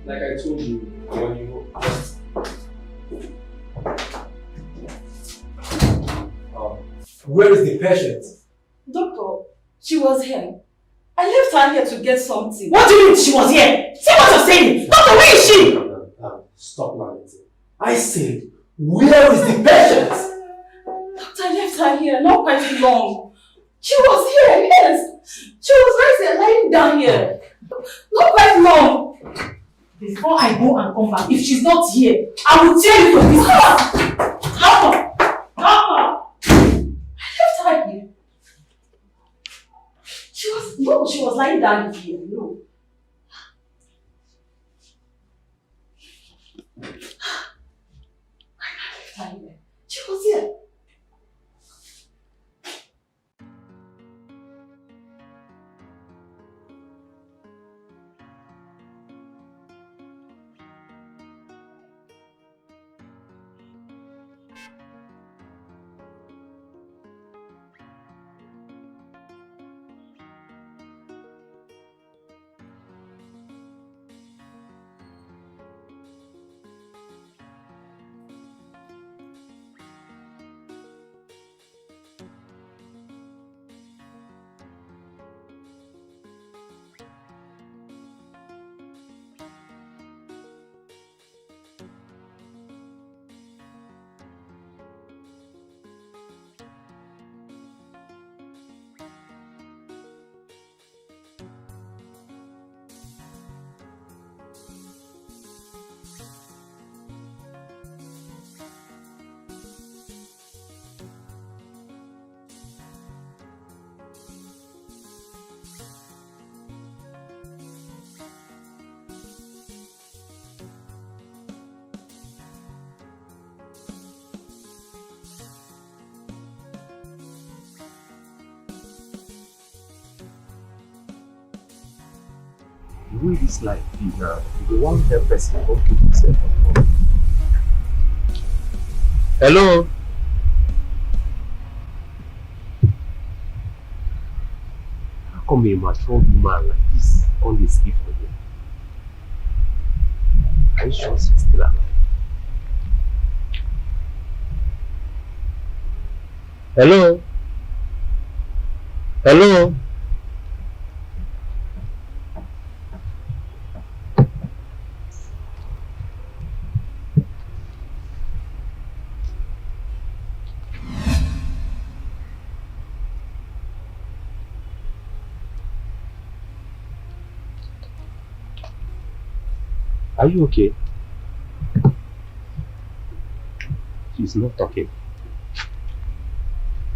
Like I told you, when you where is the patient? Doctor, she was here. I left her here to get something. What do you mean she was here? See what you're saying? Doctor, where is she? Stop now. I said, where is the patient? Doctor, I left her here not quite long. She was here, yes. She was right there lying down here. Not quite long. Before I go and come back, if she's not here, I will tell you to this. Come on! I left her here. She was lying down here. No. I left her here. She was here. The way this life is now, the one help person won't keep himself at home. Hello? How come a mature woman like this on this gift for you? Are you sure she's still alive? Hello? Hello? Are you okay? She's not talking.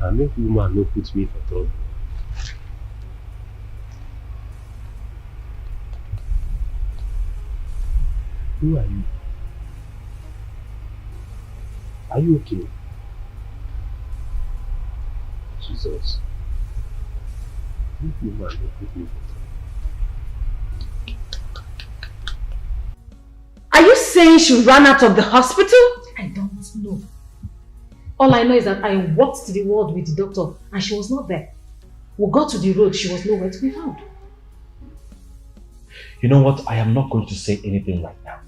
I make woman no put me for trouble. Who are you? Are you okay? Jesus. Make woman no put me for trouble. Are you saying she ran out of the hospital? I don't know. All I know is that I walked to the ward with the doctor and she was not there. We got to the road, she was nowhere to be found. You know what? I am not going to say anything right now.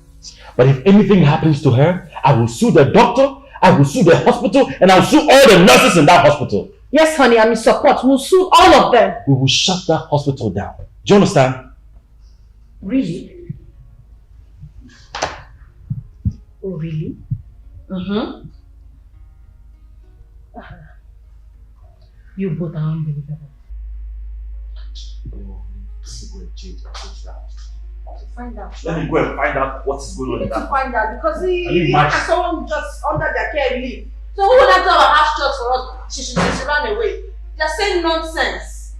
But if anything happens to her, I will sue the doctor, I will sue the hospital, and I will sue all the nurses in that hospital. Yes, honey, I'm in support. We'll sue all of them. We will shut that hospital down. Do you understand? Really? Oh, really? Mm-hmm. You both are unbelievable. Find out. Let me go and find out what is going on. You need to find out because you and someone just under their care leave. So who would have done a house church for us? She ran away. They're saying nonsense.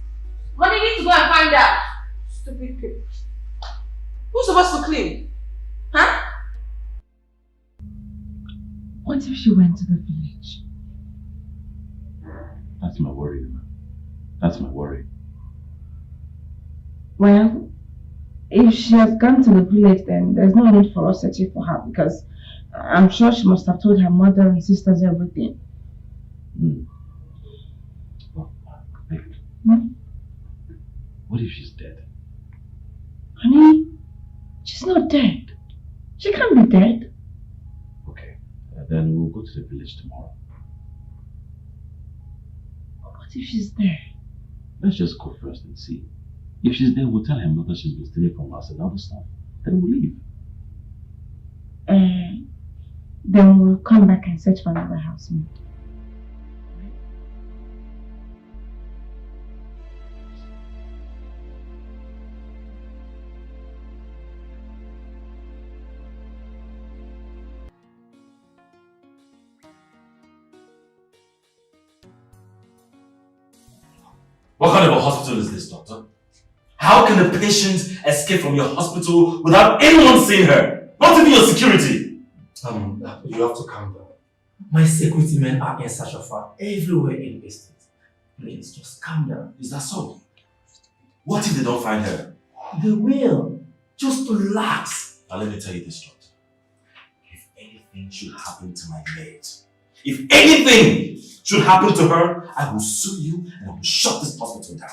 But you need to go and find out. Stupid people. Who's supposed to clean? Huh? What if she went to the village? That's my worry, man. That's my worry. Well, if she has gone to the village, then there's no need for us searching for her because I'm sure she must have told her mother and sisters everything. Well, David, what if she's dead? Honey, she's not dead. She can't be dead. Okay, then we'll go to the village tomorrow. What if she's there? Let's just go first and see. If she's there, we'll tell her mother she's been stealing from us and other stuff. Then we'll leave. Then we'll come back and search for another housemaid. What kind of a hospital is this, doctor? How can the patient escape from your hospital without anyone seeing her? Not even your security. You have to calm down. My security men are in search of her everywhere in the estate. Please, just calm down. Is that so? What if they don't find her? They will. Just relax. Now let me tell you this, doctor. If anything should happen to my maid, if anything should happen to her, I will sue you and I will shut this hospital down.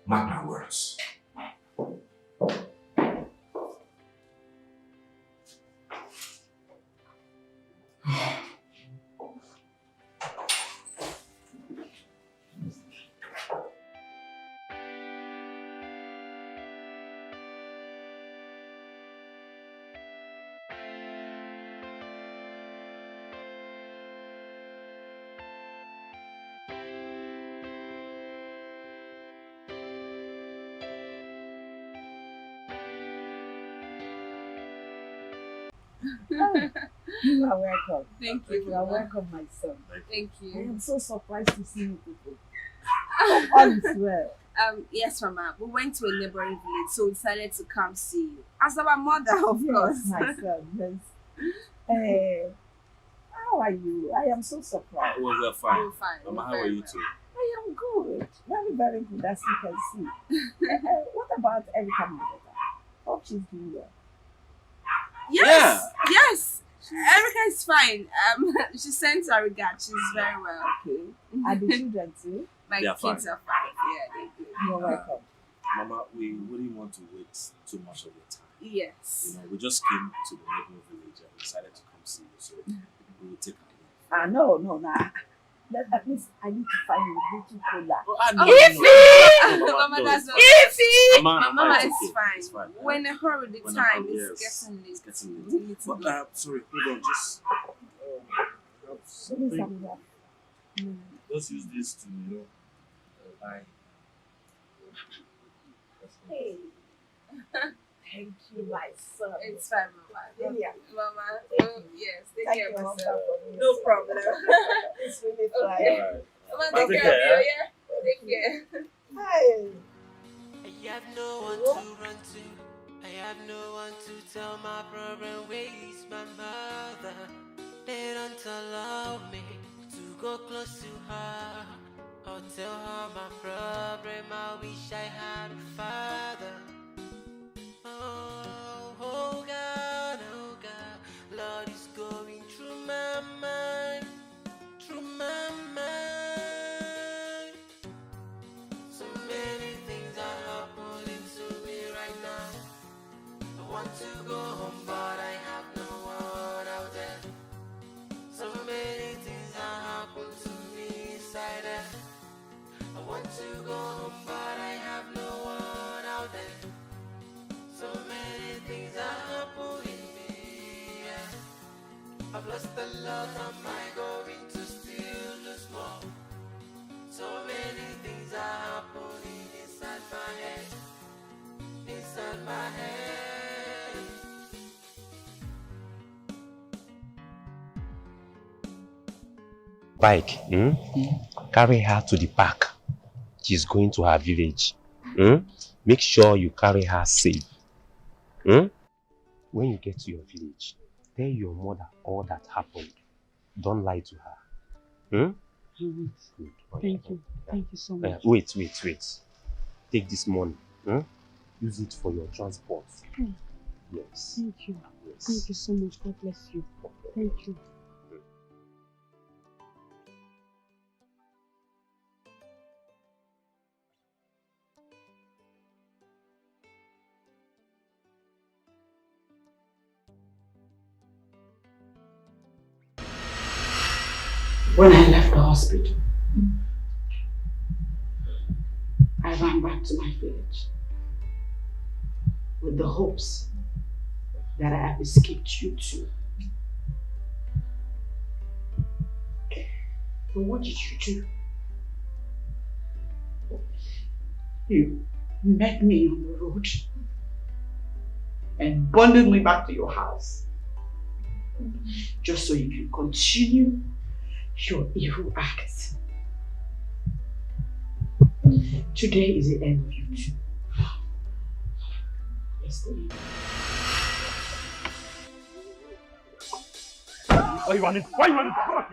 Mark my words. You are welcome. Thank you. You are welcome, my son. Thank you. I am so surprised to see you people. All is well. Yes, Mama. We went to a neighboring village, so we decided to come see you. As our mother, of course. Yes, my son. Yes. How are you? I am so surprised. Oh, we're fine. We're fine. Mama, how are you too? I am good. Very, very good, as you can see. What about Erica, my daughter? Hope she's doing well. Yes, yes. Erica is fine. She sent her regard. She's very well. Okay. And the children too? My They are kids fine. are fine. Yeah, they're good. You're welcome. Mama, we wouldn't want to wait too much of your time. Yes. You know, we just came to the neighboring village and decided to come see you, so we will take our leave. No. At least I need to find a little cola. Mama, that's not Iffy! Mama is okay. fine. It's fine. We're in a hurry. The When time I'm- is yes, getting late. it's getting We late. need to But, go. sorry, hold on, just have something. Just use this to, buy. Hey. Thank you, my son. It's fine, Mama. Yeah. Mama, yes, take Thank care you, of Mama, yourself. for me. No problem. It's really Okay. fine. Mama, Take take care of care. you, yeah? Take care. Hi. I have no one to run to. I have no one to tell my problem. Where is my mother? They don't allow me to go close to her or tell her my problem. I wish I had a father. Oh God, Lord is going through my mind, through my mind. So many things are happening to me right now. I want to go home, but I have no one out there. So many things are happening to me inside there. I want to go home, but I have no one out there. So many things are happening me. Yeah. I've lost a lot, am I going to still lose more? So many things are happening inside my head, inside my head. Bike, carry her to the park. She's going to her village. Make sure you carry her safe. When you get to your village, tell your mother all that happened. Don't lie to her. Good. Thank you. Thank you so much. Wait. Take this money. Use it for your transport. Yes. Thank you. Yes. Thank you so much. God bless you. Thank you. When I left the hospital, I ran back to my village with the hopes that I have escaped you too. But what did you do? You met me on the road and bundled me back to your house just so you can continue your evil acts. Today is the end of you two. It's the end. Why are you running? Why are you running? Come on,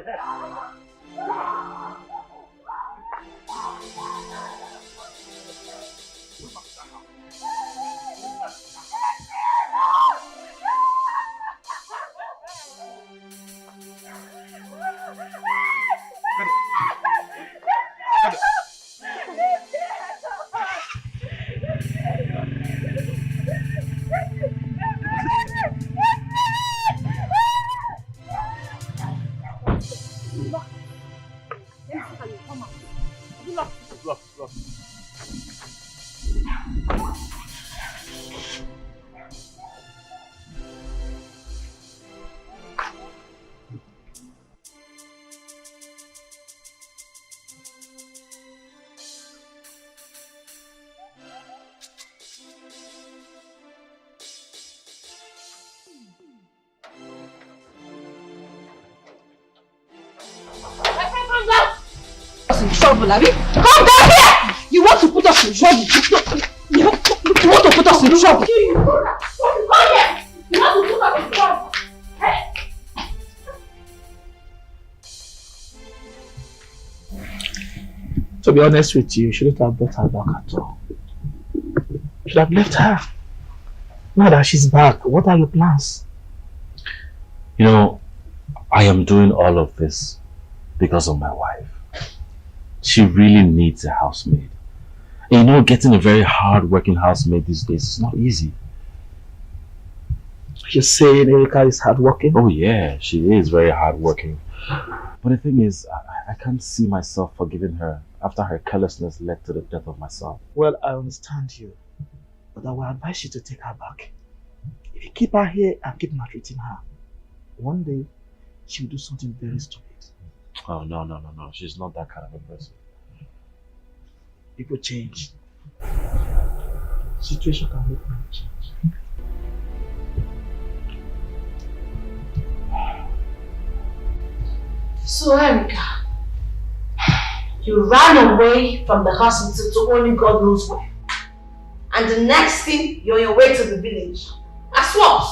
Look. In trouble, Abby. Come down here! You want to put us in trouble? You want to put us in trouble? Come here! You want to put us in trouble? Hey! To be honest with you shouldn't have brought her back at all. You should have left her. Now that she's back, what are your plans? You know, I am doing all of this because of my wife. She really needs a housemaid. And you know, getting a very hard-working housemaid these days is not easy. You're saying Erica is hardworking? Oh yeah, she is very hardworking. But the thing is, I can't see myself forgiving her after her carelessness led to the death of my son. Well, I understand you, but I will advise you to take her back. If you keep her here and keep maltreating her, one day she will do something very stupid. Oh, no. She's not that kind of a person. People change. situation can make me change. So, Erica, you ran away from the hospital to only God knows where. And the next thing, you're on your way to the village. As what?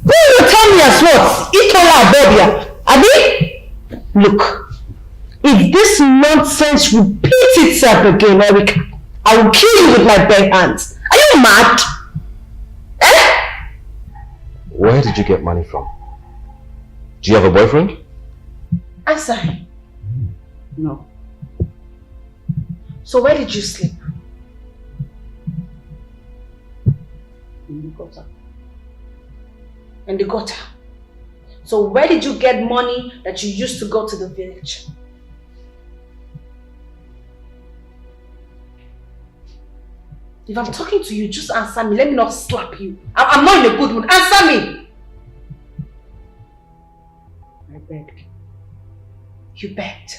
Who will tell me as what? Itola Abobia. Abi? Look, if this nonsense repeats itself again, Erica, I will kill you with my bare hands. Are you mad? Eh? Where did you get money from? Do you have a boyfriend? Answer him. No. So where did you sleep? In the gutter. In the gutter. So where did you get money that you used to go to the village? If I'm talking to you, just answer me. Let me not slap you. I'm not in a good mood. Answer me. I begged. You begged.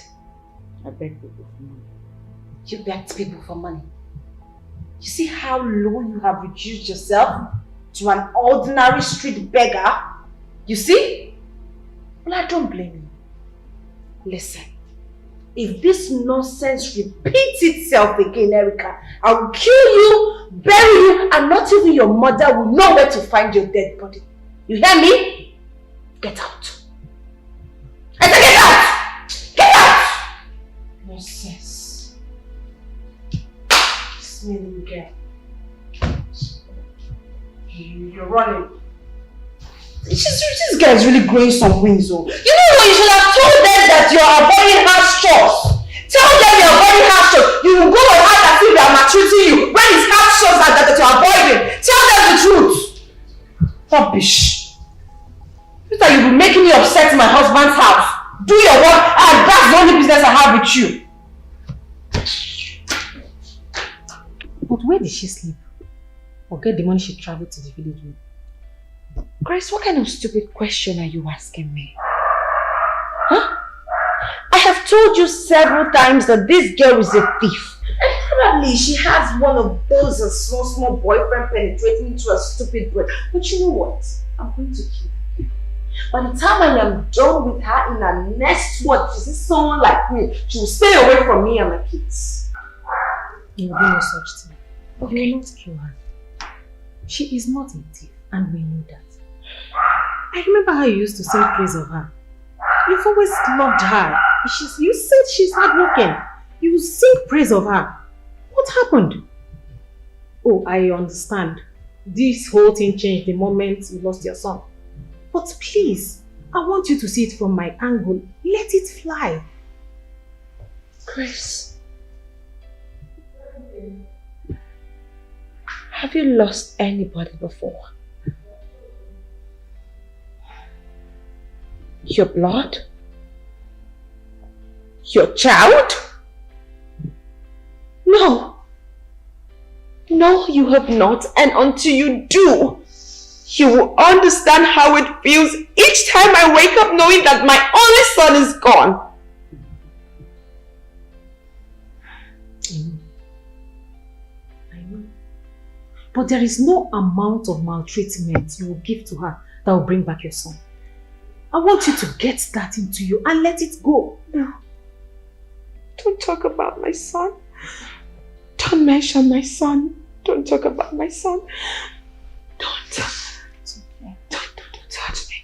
I begged people for money. You begged people for money. You see how low you have reduced yourself to an ordinary street beggar? You see? Well, I don't blame you. Listen, if this nonsense repeats itself again, Erica, I will kill you, bury you, and not even your mother will know where to find your dead body. You hear me? Get out. I said get out! Get out! Nonsense. Smelling girl. You're running. This guy is really growing some wings, oh. You know what? You should have told them that you are avoiding house chores. Tell them you are avoiding house chores. You will go and act as if they are maltreating you when it's house chores that you are avoiding. Tell them the truth. Rubbish. You thought you'll be making me upset in my husband's house. Do your work, and that's the only business I have with you. But where did she sleep? Or get the money she traveled to the village with? Grace, what kind of stupid question are you asking me? Huh? I have told you several times that this girl is a thief. And probably she has one of those small boyfriend penetrating into a stupid brain. But you know what? I'm going to kill her. By the time I am done with her in her next word, she sees someone like me, she will stay away from me and my kids. You will do no such thing. Okay. You will not kill her. She is not a thief, and we know that. I remember how you used to sing praise of her. You've always loved her. You said she's hardworking. You sing praise of her. What happened? Oh, I understand. This whole thing changed the moment you lost your son. But please, I want you to see it from my angle. Let it fly. Grace, have you lost anybody before? Your blood? Your child? No. No, you have not. And until you do, you will understand how it feels each time I wake up knowing that my only son is gone. I know. But there is no amount of maltreatment you will give to her that will bring back your son. I want you to get that into you and let it go. No. Don't talk about my son. Don't mention my son. Don't talk about my son. Don't. It's okay. Don't touch me.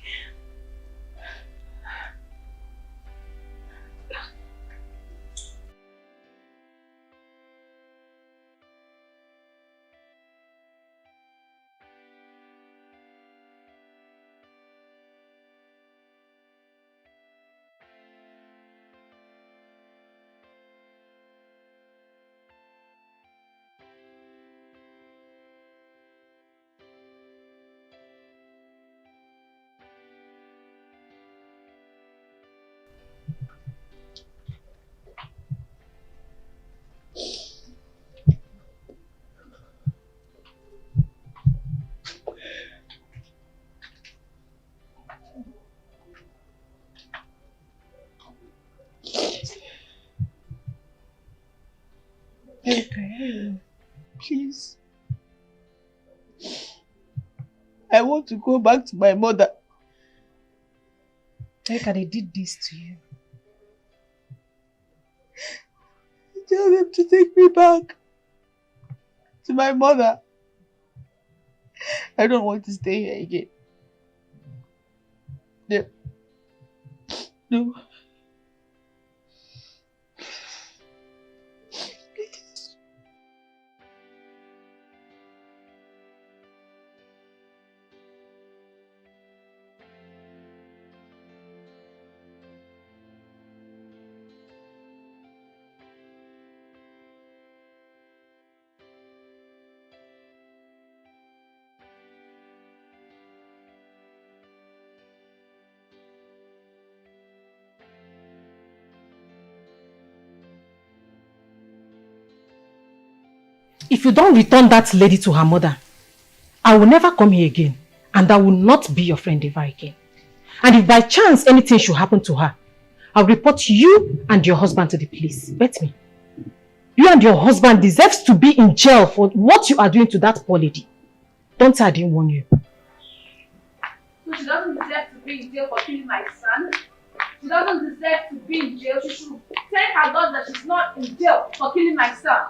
Okay. Please. I want to go back to my mother. Erica, they did this to you. Tell them to take me back to my mother. I don't want to stay here again. No. No. If you don't return that lady to her mother, I will never come here again, and I will not be your friend ever again. And if by chance anything should happen to her, I'll report you and your husband to the police. Bet me. You and your husband deserves to be in jail for what you are doing to that poor lady. Don't say I didn't warn you. So she doesn't deserve to be in jail for killing my son? She doesn't deserve to be in jail. She should tell her God that she's not in jail for killing my son.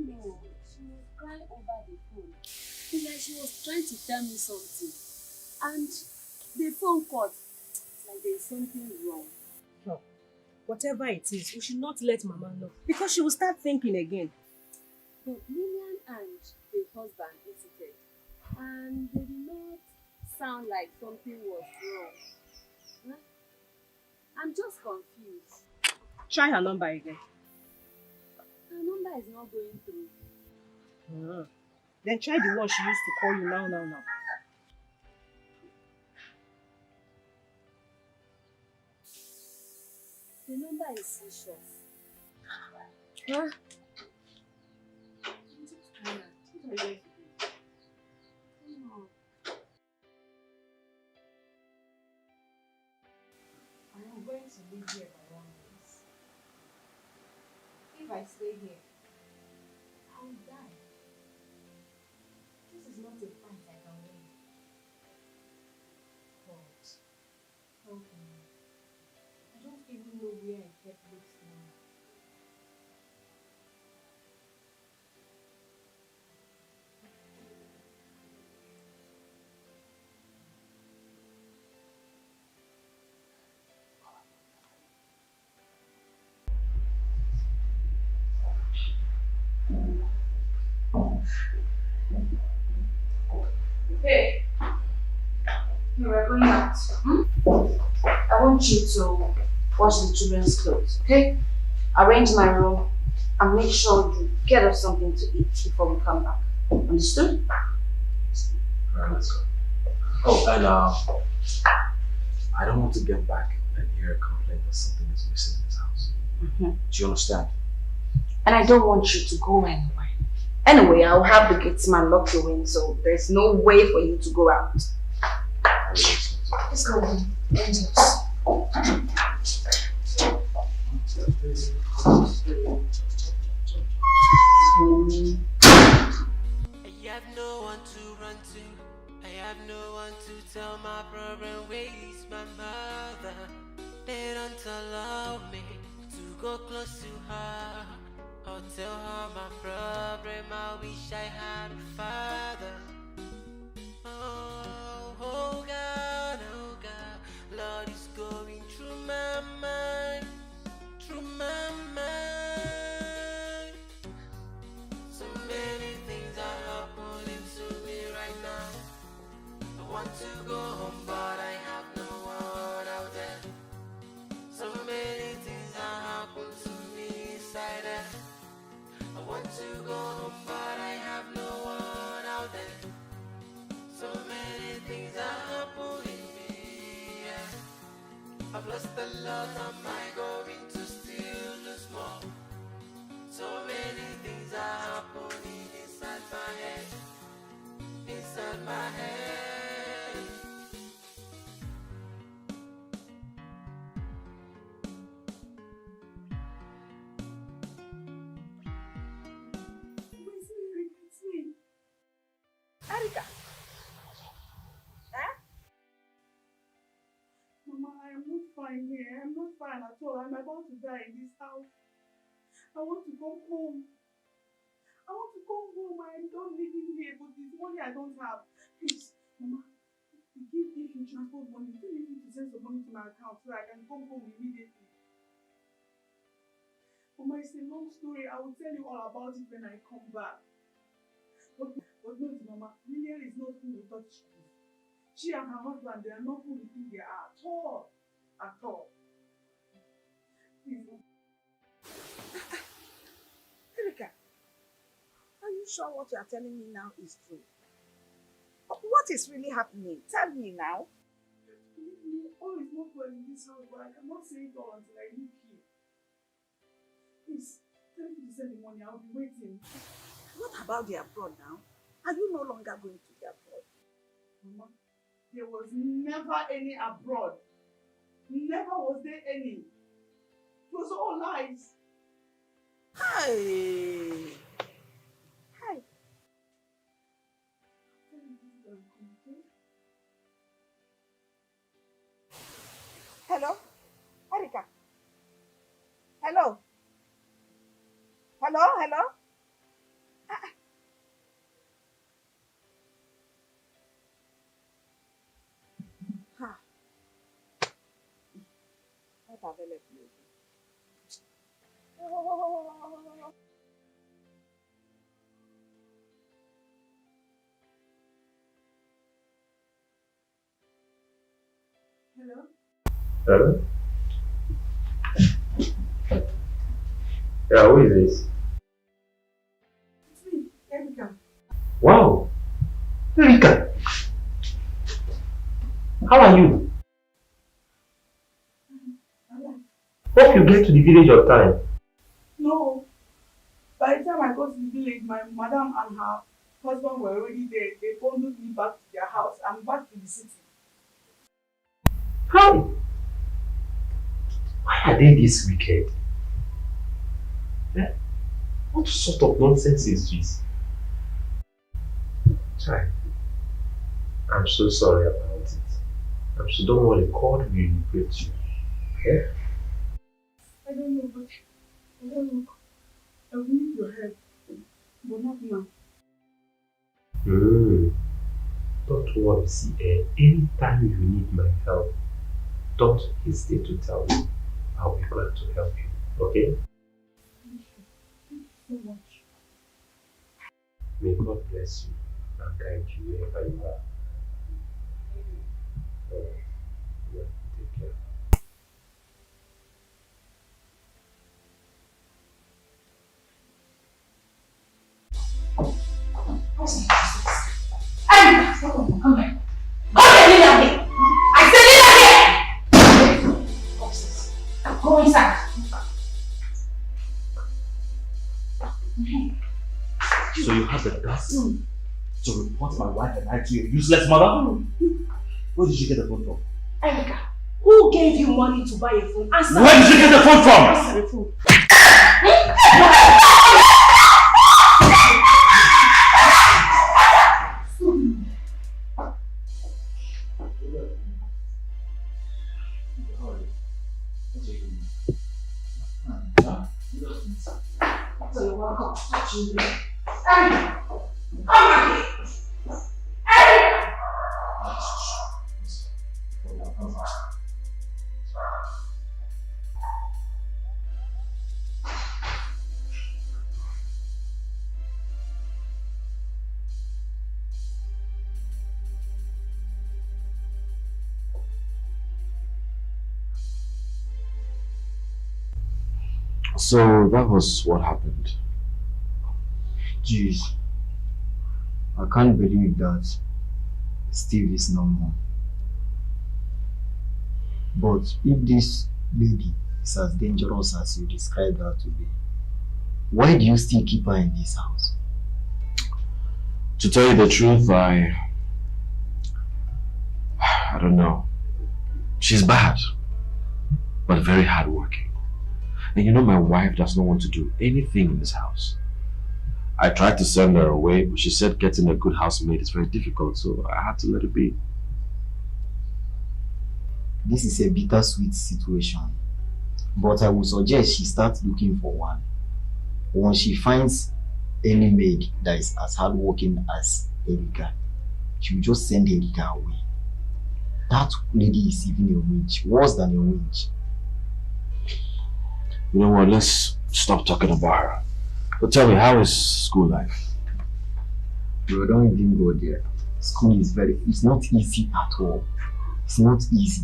No, she was crying over the phone. It's like she was trying to tell me something. And the phone cut. Like there's something wrong. No. Whatever it is, we should not let Mama know. Because she will start thinking again. But Lillian and the husband visited. And they did not sound like something was wrong. Huh? I'm just confused. Try her number again. Her number is not going through. Then try the one she used to call you now. The number is switched off. Huh? I'm just tired. What are you going to do? Come on. I am going to leave here by 1 minute. If I stay here, I will die. This is not a fight I can win. God, help me. I don't even know where I kept this now. Hey, we're going out. I want you to wash the children's clothes, okay? Arrange my room and make sure you get us something to eat before we come back. Understood? Alright, let's go. Oh, and I don't want to get back and hear a complaint that something is missing in this house. Do you understand? And I don't want you to go anywhere. Anyway, I'll have the gatesman lock you in, so there's no way for you to go out. Let's go home. Angels. I have no one to run to. I have no one to tell my problem. Where is my mother? They don't allow me to go close to her. I'll tell her my problem. I wish I had a father. Oh God, Lord is going through my mind, through my mind. So many things are happening to me right now. I want to go home, but I have no one out there. So many things are happening to me inside there. I want to go home, but I have no one out there. So many things are happening me, yeah. I've lost a lot, am I going to still lose more? So many things are happening inside my head, inside my head. Erica. Mama, I am not fine here. I am not fine at all. I am about to die in this house. I want to go home. I want to go home. I am done living here, but this money I don't have. Please, Mama, if you transport money, do you need to send some money to my account so I can come home immediately? Mama, it's a long story. I will tell you all about it when I come back. But no, Mama, Lillian is not who we thought she is. She and her husband, they are not who we think they are at all. At all. Please. Erica, are you sure what you are telling me now is true? What is really happening? Tell me now. Believe me, all is not well in this house, but I cannot say it all until I leave here. Please, tell me to send the money. I'll be waiting. What about the abroad now? Are you no longer going to the abroad? Mama, there was never any abroad. Never was there any. It was all lies. Hey! Hey! Hello? Erica? Hello? Hello? Hello? Not available. Hello? Hello? Yeah, who is this? It's me, Erica. Wow! Erica! How are you? Hope you get to the village on time. No. By the time I got to the village, my madam and her husband were already there. They bundled me back to their house. I'm back to the city. How? Why are they this wicked? Eh? What sort of nonsense is this? Sorry. I'm so sorry about it. I'm so don't worry, God will liberate you. Okay? I don't know, but I don't know. I will need your help, but not now. Don't worry, see, anytime you need my help, don't hesitate to tell me. I'll be glad to help you, okay? Thank you so much. May God bless you and guide you wherever you are. Yeah, take care. Come here. Come here, I said Lillian! Upstairs. Go inside. So you had the guts to report my wife and I to your useless mother? Where did you get the phone from? Erica, who gave you money to buy a phone? Answer. Where did you get the phone from? Answer the phone. So you're welcome. Erica, come back here. Erica! So that was what happened. Jeez, I can't believe that Steve is no more. But if this lady is as dangerous as you described her to be, why do you still keep her in this house? To tell you the truth, I don't know. She's bad, but very hardworking. And you know my wife does not want to do anything in this house. I tried to send her away, but she said getting a good housemaid is very difficult, so I had to let it be. This is a bittersweet situation, but I would suggest she starts looking for one. When she finds any maid that is as hardworking as Erika, she will just send Erika away. That lady is even a witch, worse than a witch. You know what, let's stop talking about her. But tell me, how is school life? Bro, don't even go there. School is it's not easy at all. It's not easy.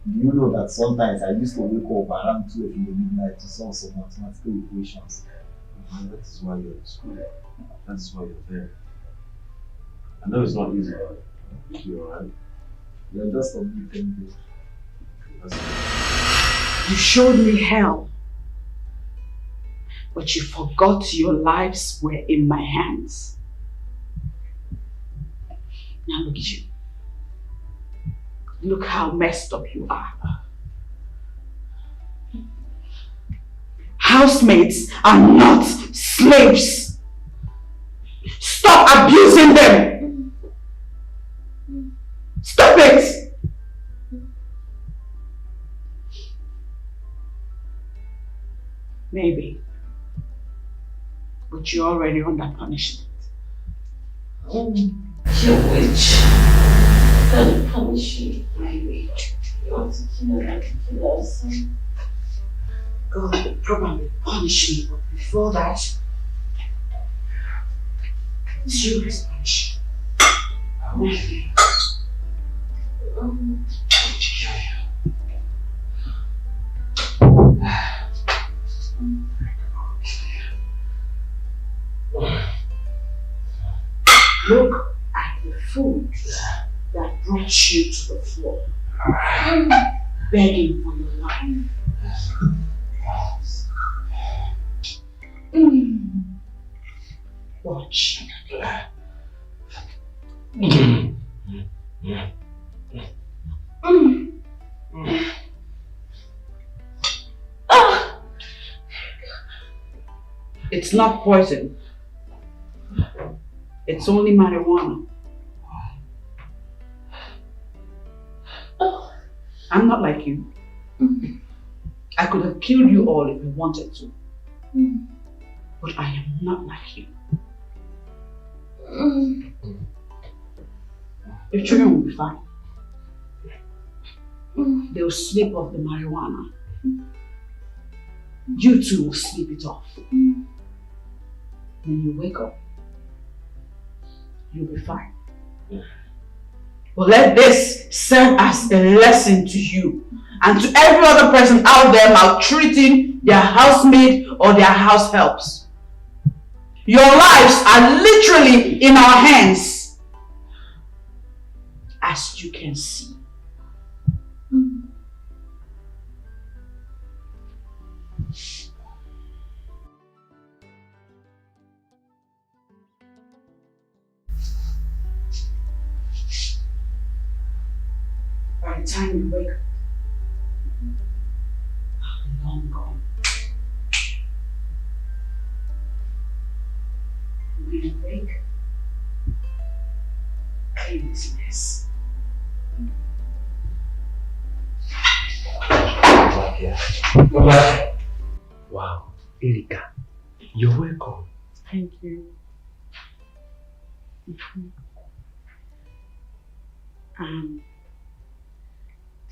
Do you know that sometimes I used to wake up around 12 in the midnight to solve some mathematical equations? And that is why you're in school. That is why you're there. I know it's not easy, but you're alright. You're just a bit angry. You showed me hell, but you forgot your lives were in my hands. Now look at you. Look how messed up you are. Housemaids are not slaves. Stop abusing them. Stop it. Maybe. But you're already under punishment. You witch. I'm gonna punish you, my witch. You want to kill her like you kill our son? God will probably punish me, but before that, it's you who's punished. Maybe. Look at the food that brought you to the floor, begging for your life. Watch. It's not poison. It's only marijuana. I'm not like you. I could have killed you all if I wanted to. But I am not like you. Your children will be fine. They will sleep off the marijuana. You too will sleep it off. When you wake up, you'll be fine. But let this serve as a lesson to you and to every other person out there maltreating their housemaid or their house helps. Your lives are literally in our hands, as you can see. By the time you wake up, I'll be long gone. When you wake, clean this mess. Wow, Erika, you're welcome. Thank you.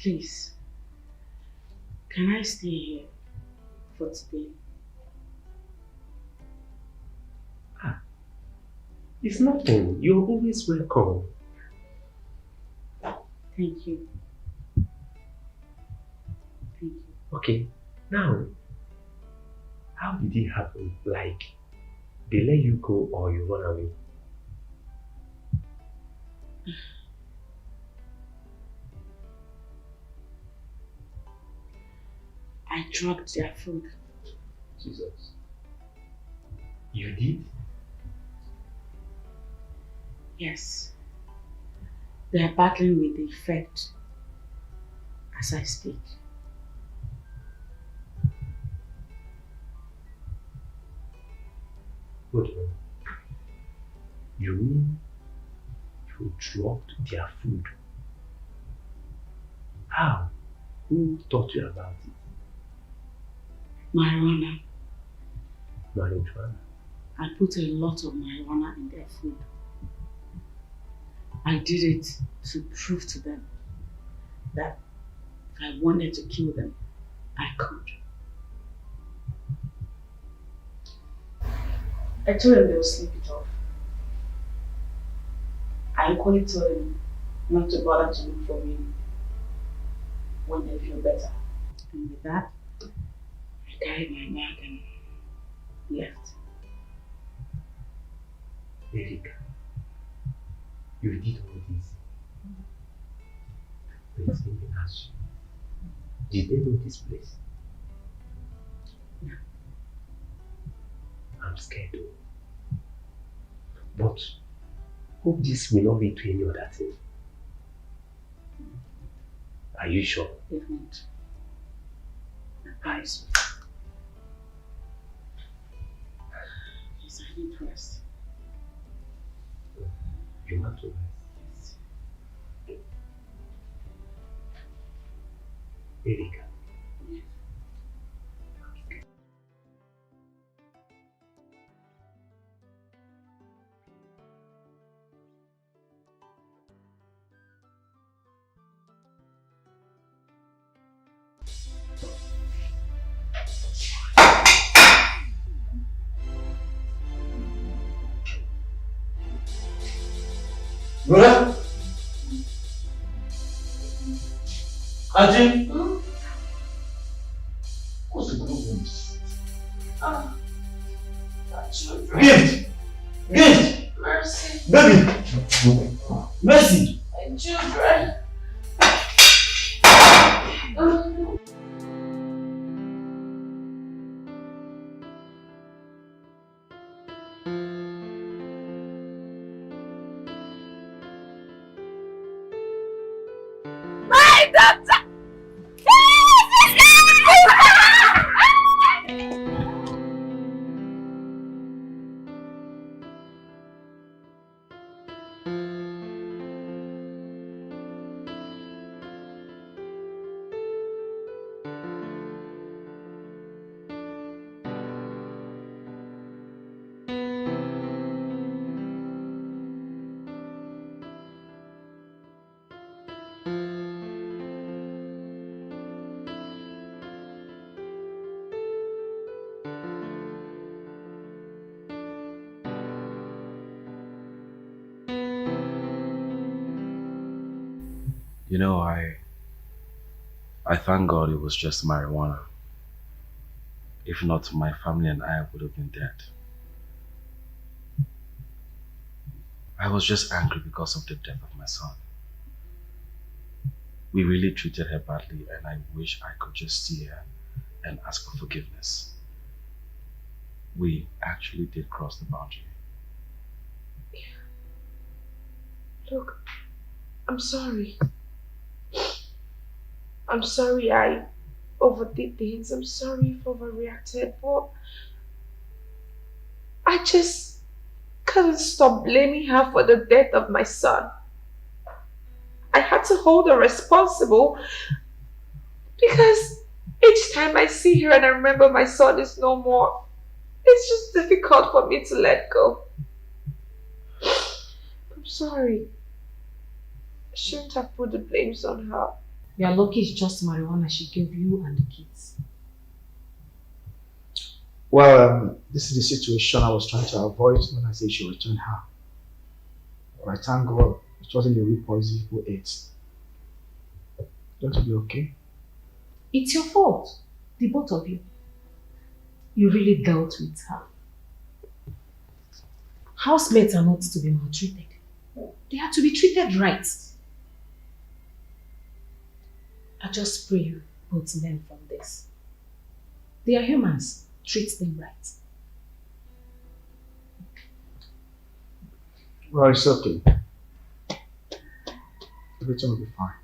Please, can I stay here for today? It's nothing. You're always welcome. Thank you. Thank you. Okay, now, how did it happen? Like, they let you go or you run away? I drugged their food. Jesus. You did? Yes. They are battling with the effect as I speak. Hold on. You mean you dropped their food? How? Who taught you about it? Marijuana. Marijuana? I put a lot of marijuana in their food. I did it to prove to them that if I wanted to kill them, I could. I told them they would sleep it off. I equally told them not to bother to look for me when they feel better. And with that, I carried my bag and left. Erika, you did all this. Please let me ask you. Did they know this place? No. I'm scared though. But hope this will not lead to any other thing. Are you sure? It won't. I promise you. Yes, I need rest. You have to rest. Yes. Erika. Yes. Brother? Auntie? What's the problem? Children. Gift! Gift! Mercy. Baby! Mercy! My children. My doctor! You know, I thank God it was just marijuana. If not, my family and I would have been dead. I was just angry because of the death of my son. We really treated her badly, and I wish I could just see her and ask for forgiveness. We actually did cross the boundary. Look, I'm sorry. I'm sorry I overdid things. I'm sorry if I overreacted, but I just couldn't stop blaming her for the death of my son. I had to hold her responsible because each time I see her and I remember my son is no more, it's just difficult for me to let go. I'm sorry. I shouldn't have put the blames on her. You are lucky it's just marijuana she gave you and the kids. Well, this is the situation I was trying to avoid when I said she returned her. But I thank God it wasn't the real poison who ate. Don't you be okay? It's your fault, the both of you. You really dealt with her. Housemates are not to be maltreated. They are to be treated right. I just pray you both learn from this. They are humans. Treat them right. Well, it's okay. Everything will be fine.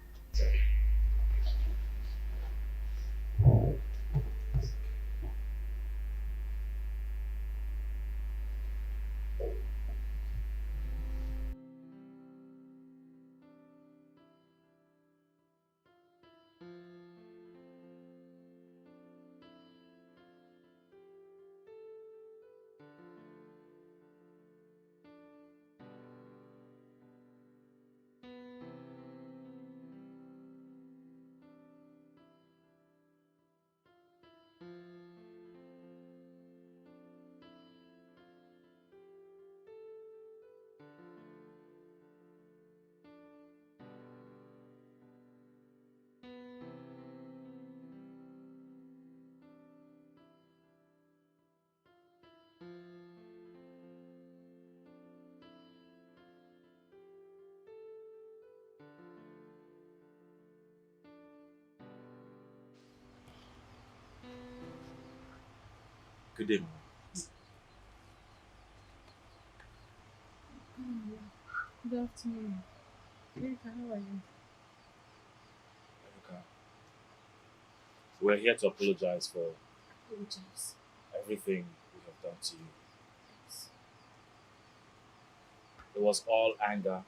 Good day, Mama. Good afternoon. Erika, how are you? Erica, we're here to apologize for Apologize. everything we have done to you. It was all anger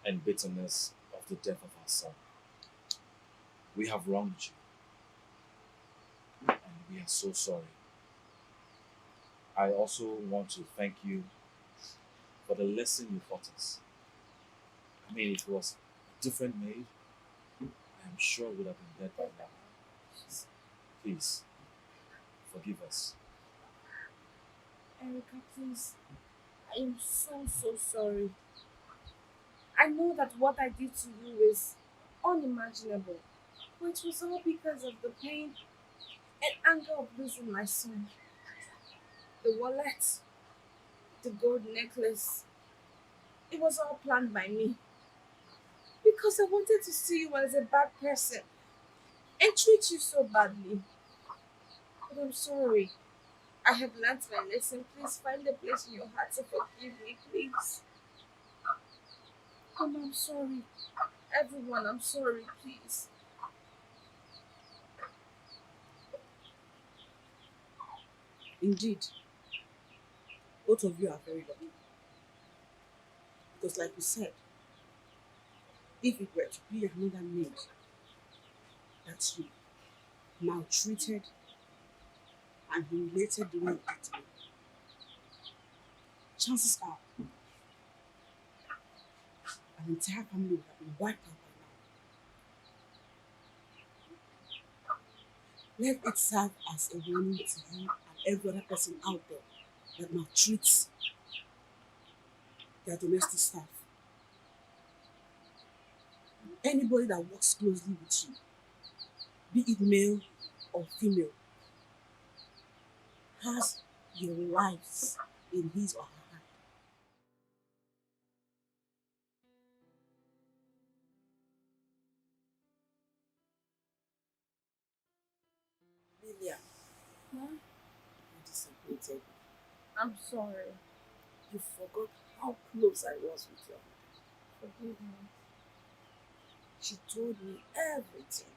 and bitterness of the death of our son. We have wronged you, and we are so sorry. I also want to thank you for the lesson you taught us. I mean, if it was a different maid, I am sure it would have been dead by now. Please, forgive us. Erica, please. I am so sorry. I know that what I did to you is unimaginable, but it was all because of the pain and anger of losing my son. The wallet, the gold necklace, it was all planned by me. Because I wanted to see you as a bad person and treat you so badly. But I'm sorry. I have learned my lesson. Please find a place in your heart to forgive me, please. Mama, I'm sorry. Everyone, I'm sorry, please. Indeed, both of you are very lucky. Because like you said, if it were to be another maid that you maltreated and humiliated the way you did to me, chances are an entire family would have been wiped out by now. Let it serve as a warning to you and every other person out there that maltreats their domestic staff. Anybody that works closely with you, be it male or female, has your lives in his or her hand. Lilia, Mom? I'm disappointed. I'm sorry. You forgot how close I was with your mother. Forgive me. She told me everything.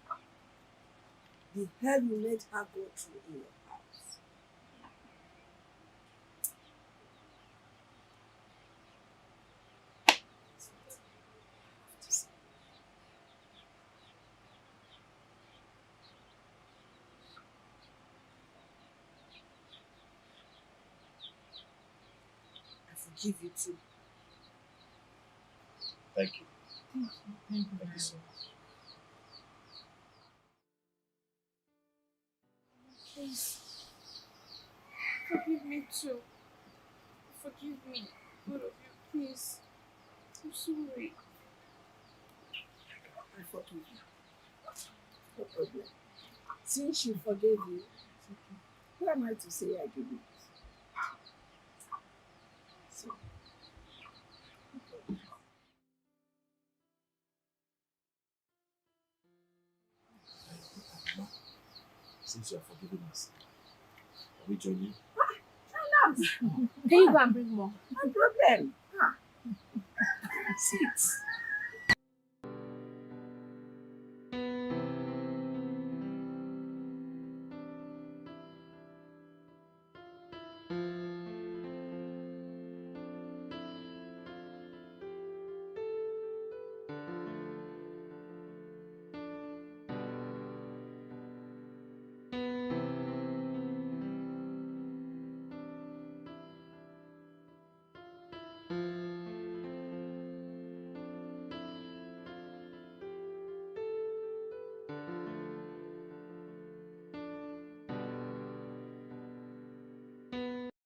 The hell you made her go through in your house. I forgive you too. Thank you. Thank you. Thank you so much. Please. Forgive me too. Forgive me. Both of you, please. I'm sorry. I forgive you. No problem. Since she forgave you, who am I to say I give you? So, Since you are forgiving us, are we joining? Can you go and bring more? No problem. Sit.